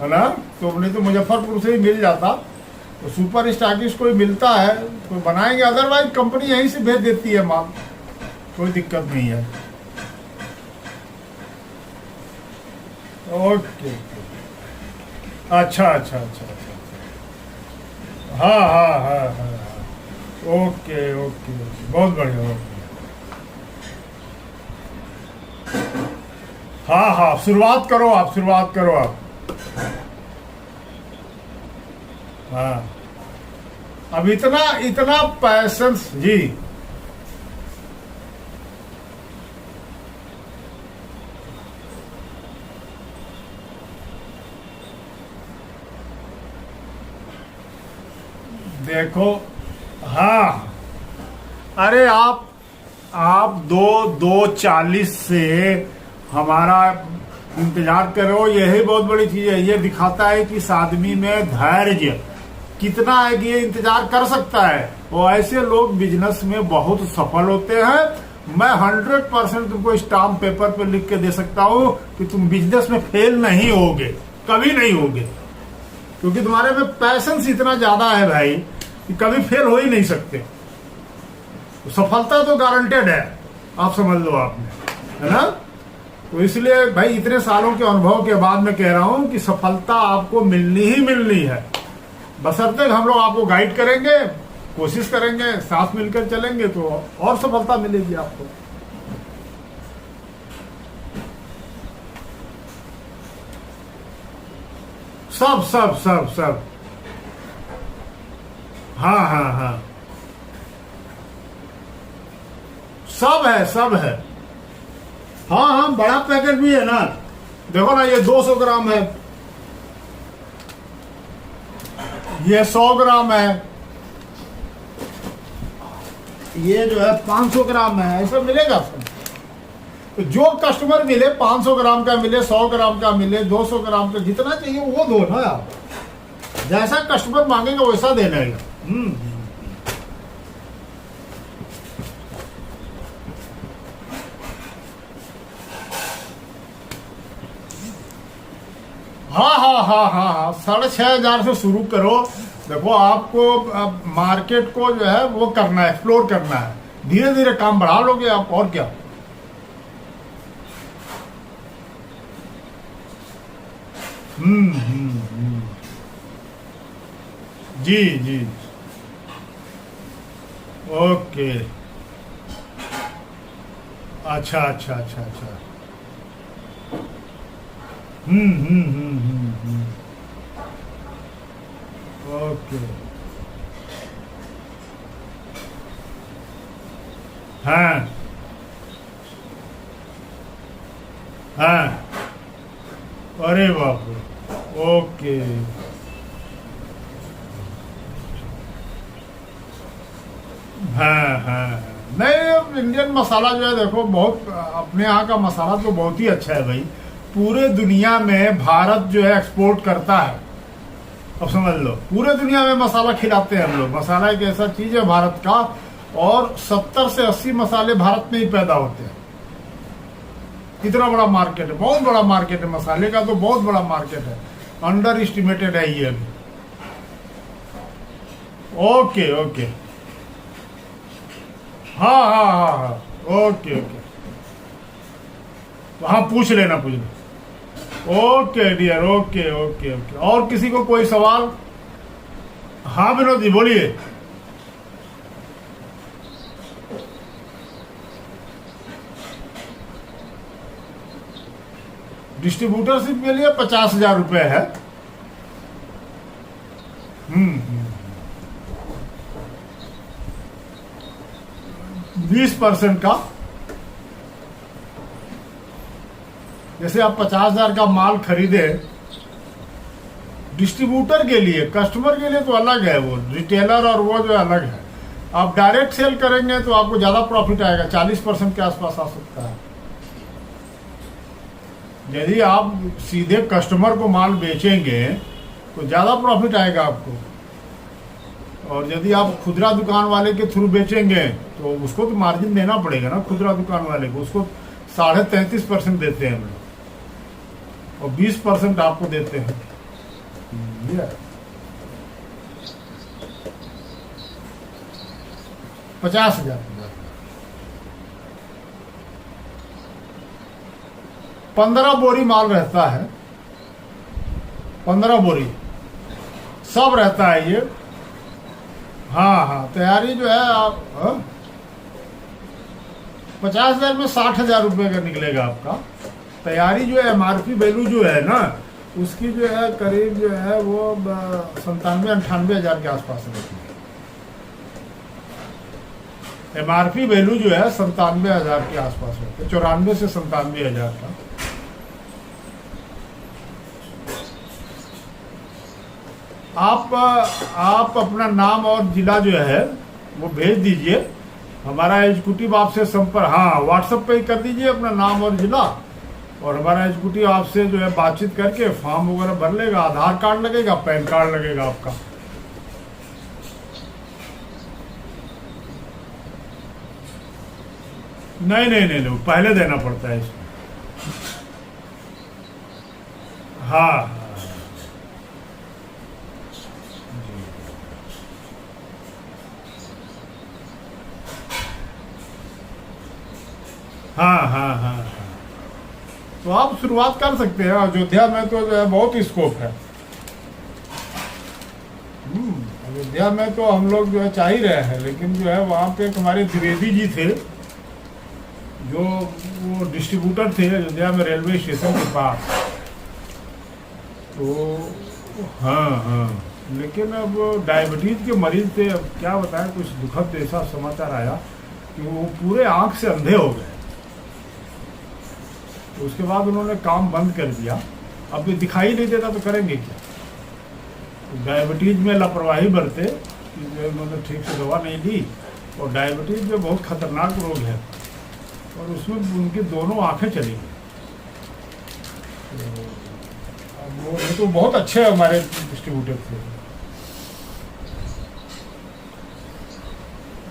है ना, तो नहीं तो मुजफ्फरपुर से ही मिल जाता। तो सुपर स्टॉकिस्ट कोई मिलता है तो बनाएंगे, अदरवाइज कंपनी यहीं से भेज देती है माल, कोई दिक्कत नहीं है। ओके, अच्छा अच्छा अच्छा अच्छा, हाँ हाँ हाँ हाँ, ओके ओके, बहुत बढ़िया, ओके। हाँ हाँ, शुरुआत करो आप, शुरुआत करो आप। हाँ, अब इतना इतना पैसेंस जी। देखो, हाँ, अरे आप 2:40 से हमारा इंतजार करो, यही बहुत बड़ी चीज है। ये दिखाता है कि इस आदमी में धैर्य कितना है कि ये इंतजार कर सकता है। और ऐसे लोग बिजनेस में बहुत सफल होते हैं मैं 100% तुमको स्टाम्प पेपर पे लिख के दे सकता हूं कि तुम बिजनेस में फेल नहीं होगे, कभी नहीं होगे, क्योंकि तुम्हारे में पैशंस इतना ज्यादा है भाई कि कभी फेल हो ही नहीं सकते। तो सफलता तो गारंटेड है, आप समझ लो आपने, है ना। तो इसलिए भाई इतने सालों के अनुभव के बाद मैं कह रहा हूं कि सफलता आपको मिलनी ही मिलनी है, बशर्ते हम लोग आपको गाइड करेंगे, कोशिश करेंगे, साथ मिलकर चलेंगे तो और सफलता मिलेगी आपको। सब सब सब सब हाँ हाँ हाँ, सब है, सब है। हाँ हाँ, बड़ा पैकेट भी है ना, देखो ना, ये 200 ग्राम है, ये 100 ग्राम है, ये जो है 500 ग्राम है, ऐसा मिलेगा सब। तो जो कस्टमर मिले, 500 ग्राम का मिले, 100 ग्राम का मिले, 200 ग्राम का, जितना चाहिए वो दो ना आप, जैसा कस्टमर मांगेगा वैसा देना है। हाँ हाँ हाँ हाँ हाँ, 6,500 से शुरू करो। देखो आपको मार्केट को जो है वो करना है, एक्सप्लोर करना है, धीरे धीरे काम बढ़ा लोगे आप, और क्या। जी जी, ओके, अच्छा अच्छा अच्छा अच्छा, ओके, हाँ हाँ, अरे बाप रे, ओके, हाँ हाँ। नहीं, इंडियन मसाला जो है देखो, बहुत अपने यहाँ का मसाला तो बहुत ही अच्छा है भाई, पूरे दुनिया में भारत जो है एक्सपोर्ट करता है। अब समझ लो, पूरे दुनिया में मसाला खिलाते हैं हम लोग। मसाला एक ऐसा चीज है भारत का, और 70 से 80 मसाले भारत में ही पैदा होते हैं। इतना बड़ा मार्केट है, बहुत बड़ा मार्केट है मसाले का, तो बहुत बड़ा मार्केट है, अंडर एस्टिमेटेड है ये अभी। ओके ओके, हाँ हाँ हाँ हाँ, ओके ओके, हाँ पूछ लेना, पूछ लेना। Okay dear, okay okay okay. और किसी को कोई सवाल? हाँ विनोद जी बोलिए। डिस्ट्रीब्यूटरशिप के लिए 50,000 रुपए है। 20% का, जैसे आप 50,000 का माल खरीदे, डिस्ट्रीब्यूटर के लिए, कस्टमर के लिए तो अलग है, वो रिटेलर और वो जो अलग है। आप डायरेक्ट सेल करेंगे तो आपको ज्यादा प्रॉफिट आएगा, 40% के आसपास आ सकता है। यदि आप सीधे कस्टमर को माल बेचेंगे तो ज्यादा प्रॉफिट आएगा आपको, और यदि आप खुदरा दुकान वाले के थ्रू बेचेंगे तो उसको तो मार्जिन देना पड़ेगा ना, खुदरा दुकान वाले को, उसको 33.5% देते हैं हम लोग, और 20% आपको देते हैं। 50,000, 15 बोरी माल रहता है, 15 बोरी सब रहता है ये। हाँ हाँ, तैयारी जो है आप 50,000 में 60,000 रुपये का निकलेगा आपका। तैयारी जो है, MRP वैल्यू जो है ना, उसकी जो है करीब जो है वो 97-98 हज़ार के आसपास रहती है। MRP वैल्यू जो है 97 हज़ार के आसपास रहती है, 94 से 97 हज़ार का। आप अपना नाम और जिला जो है वो भेज दीजिए, हमारा एग्जीक्यूटिव आपसे संपर्क, हाँ व्हाट्सएप पे ही कर दीजिए अपना नाम और जिला, और हमारा एग्जीक्यूटिव आपसे जो है बातचीत करके फॉर्म वगैरह भर लेगा, आधार कार्ड लगेगा, पैन कार्ड लगेगा आपका। नहीं नहीं नहीं नहीं, पहले देना पड़ता है इसमें। हाँ हाँ हाँ हाँ हाँ। तो आप शुरुआत कर सकते हैं। अयोध्या में तो जो है बहुत स्कोप है। अयोध्या में तो हम लोग जो है चाह ही रहे हैं, लेकिन जो है वहाँ पे एक हमारे द्विवेदी जी थे, जो वो डिस्ट्रीब्यूटर थे अयोध्या में रेलवे स्टेशन के पास। तो हाँ हाँ, लेकिन अब डायबिटीज के मरीज थे। अब क्या बताएं, कुछ दुखद ऐसा समाचार आया कि वो पूरे आंख से अंधे हो गए। तो उसके बाद उन्होंने काम बंद कर दिया। अब ये दिखाई नहीं देता तो करेंगे क्या। तो डायबिटीज में लापरवाही बरते कि जो उन्होंने ठीक से दवा नहीं ली, और डायबिटीज में बहुत खतरनाक रोग है, और उसमें उनकी दोनों आंखें चली गई। तो अब वो तो बहुत अच्छे हमारे डिस्ट्रीब्यूटर थे।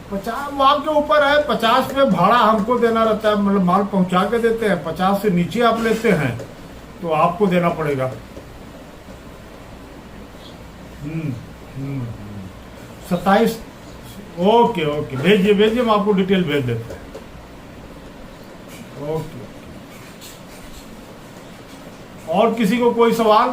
50 वो आपके ऊपर है। 50 पे भाड़ा हमको देना रहता है, मतलब माल पहुंचा के देते हैं। 50 से नीचे आप लेते हैं तो आपको देना पड़ेगा। 27। ओके ओके, भेजिए भेजिए, हम आपको डिटेल भेज देते हैं। ओके। और किसी को कोई सवाल?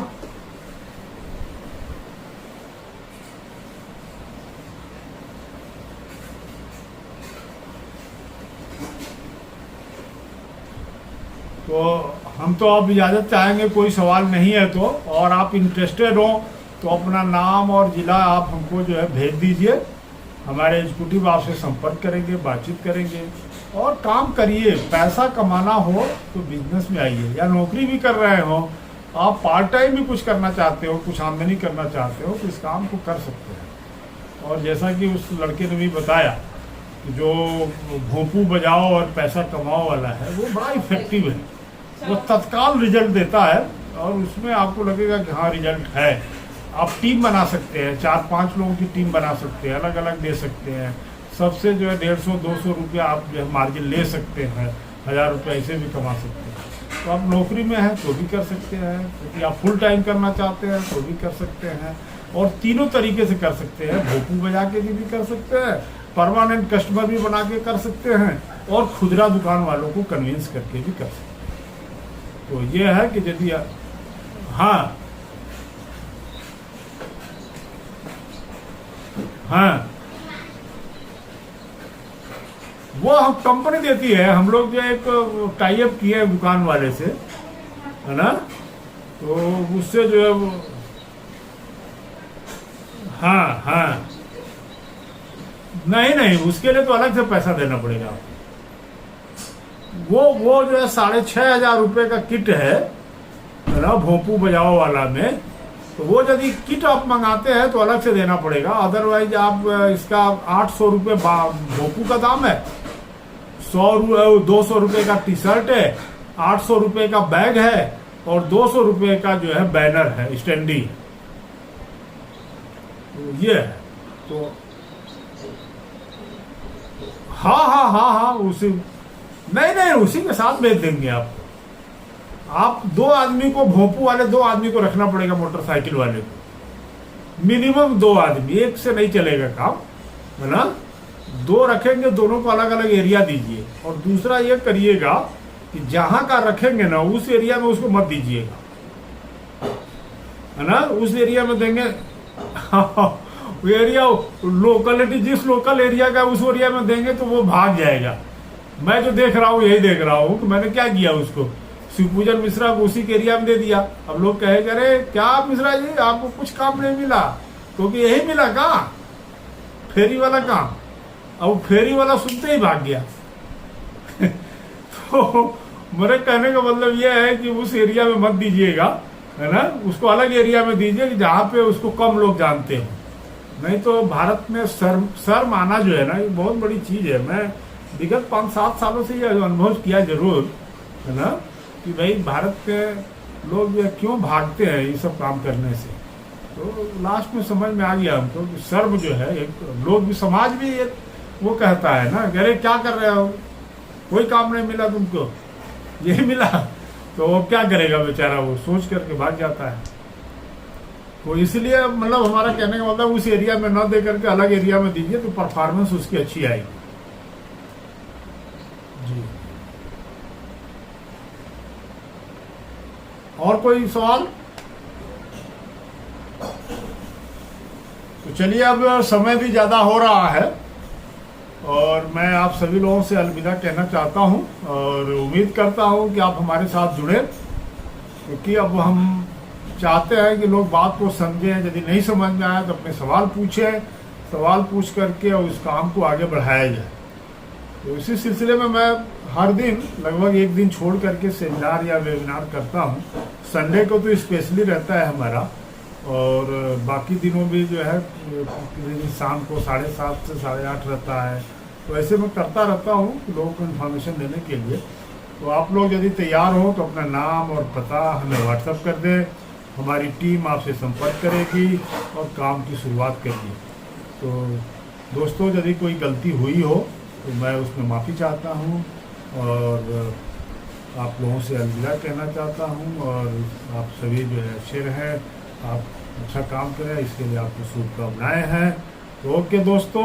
तो हम तो अब इजाज़त चाहेंगे, कोई सवाल नहीं है तो। और आप इंटरेस्टेड हो तो अपना नाम और ज़िला आप हमको जो है भेज दीजिए। हमारे एग्जीक्यूटिव आपसे संपर्क करेंगे, बातचीत करेंगे। और काम करिए। पैसा कमाना हो तो बिजनेस में आइए, या नौकरी भी कर रहे हो, आप पार्ट टाइम भी कुछ करना चाहते हो, कुछ आमदनी करना चाहते हो, तो इस काम को कर सकते हैं। और जैसा कि उस लड़के ने भी बताया, जो भोंपू बजाओ और पैसा कमाओ वाला है, वो बड़ा इफेक्टिव है। वो तत्काल रिजल्ट देता है, और उसमें आपको लगेगा कि हाँ रिजल्ट है। आप टीम बना सकते हैं, 4-5 लोगों की टीम बना सकते हैं, अलग अलग दे सकते हैं। सबसे जो है 150-200 रुपया आप जो है मार्जिन ले सकते हैं, 1000 रुपये ऐसे भी कमा सकते हैं। तो आप नौकरी में हैं तो भी कर सकते हैं, क्योंकि आप फुल टाइम करना चाहते हैं तो भी कर सकते हैं। और तीनों तरीके से कर सकते हैं। भोपू बजा के भी कर सकते हैं, परमानेंट कस्टमर भी बना के कर सकते हैं, और खुदरा दुकान वालों को कन्विंस करके भी कर सकते हैं। तो ये है कि यदि हाँ हाँ, वो हम कंपनी देती है। हम लोग जो एक टाई अप किए हैं दुकान वाले से, है ना, तो उससे जो है वो हाँ हाँ, नहीं नहीं, उसके लिए तो अलग से पैसा देना पड़ेगा आपको। वो जो है 6,500 रुपये का किट है ना, भोंपू बजाओ वाला में। तो वो यदि किट आप मंगाते हैं तो अलग से देना पड़ेगा। अदरवाइज आप इसका 800 रुपये भोंपू का दाम है, 200 रुपये का टी शर्ट है, 800 रुपये का बैग है, और 200 रुपये का जो है बैनर है, स्टैंडी। तो ये है। तो हाँ हाँ हाँ हाँ, उसी नहीं नहीं, उसी के साथ भेज देंगे आपको। आप 2 आदमी को, भोंपू वाले 2 आदमी को रखना पड़ेगा, मोटरसाइकिल वाले को मिनिमम 2 आदमी, एक से नहीं चलेगा काम, है ना। 2 रखेंगे, दोनों को अलग अलग एरिया दीजिए। और दूसरा ये करिएगा कि जहां का रखेंगे ना, उस एरिया में उसको मत दीजिएगा, है ना। उस एरिया में देंगे वो एरिया लोकलिटी, जिस लोकल एरिया का उस एरिया में देंगे तो वो भाग जाएगा। मैं जो देख रहा हूँ यही देख रहा हूँ। तो मैंने क्या किया, उसको शिवपूजन मिश्रा को उसी के एरिया में दे दिया। अब लोग कहे अरे क्या आप मिश्रा जी, आपको कुछ काम नहीं मिला, क्योंकि यही मिला कहाँ, फेरी वाला काम। अब फेरी वाला सुनते ही भाग गया। तो मेरे कहने का मतलब यह है कि उस एरिया में मत दीजिएगा, है ना। उसको अलग एरिया में दीजिए कि जहाँ पे उसको कम लोग जानते हो। नहीं तो भारत में शर्म आना जो है ना, ये बहुत बड़ी चीज है। मैं विगत 5-7 सालों से ये अनुभव किया जरूर, है ना, कि भाई भारत के लोग जो क्यों भागते हैं ये सब काम करने से। तो लास्ट में समझ में आ गया हमको कि शर्म जो है, एक लोग भी, समाज भी एक वो कहता है ना, अरे क्या कर रहे हो, कोई काम नहीं मिला तुमको, यही मिला, तो वो क्या करेगा बेचारा, वो सोच करके भाग जाता है। तो इसलिए मतलब हमारा कहने का मतलब उस एरिया में न दे करके अलग एरिया में दीजिए, तो परफॉर्मेंस उसकी अच्छी आएगी। जी, और कोई सवाल? तो चलिए, अब समय भी ज़्यादा हो रहा है और मैं आप सभी लोगों से अलविदा कहना चाहता हूं, और उम्मीद करता हूं कि आप हमारे साथ जुड़े, क्योंकि अब हम चाहते हैं कि लोग बात को समझें। यदि नहीं समझ में आए तो अपने सवाल पूछें, सवाल पूछ करके और उस काम को आगे बढ़ाया जाए। तो इसी सिलसिले में मैं हर दिन लगभग एक दिन छोड़ करके सेमिनार या वेबिनार करता हूं। संडे को तो स्पेशली रहता है हमारा, और बाकी दिनों भी जो है शाम को 7:30 से 8:30 रहता है। तो ऐसे मैं करता रहता हूँ लोगों को इन्फॉर्मेशन देने के लिए। तो आप लोग यदि तैयार हो तो अपना नाम और पता हमें व्हाट्सएप कर दें, हमारी टीम आपसे संपर्क करेगी और काम की शुरुआत करेगी। तो दोस्तों, यदि कोई गलती हुई हो तो मैं उसमें माफ़ी चाहता हूँ, और आप लोगों से अलविदा कहना चाहता हूँ, और आप सभी जो है अच्छे रहें, आप अच्छा काम करें, इसके लिए आपको शुभकामनाएं हैं। तो ओके दोस्तों।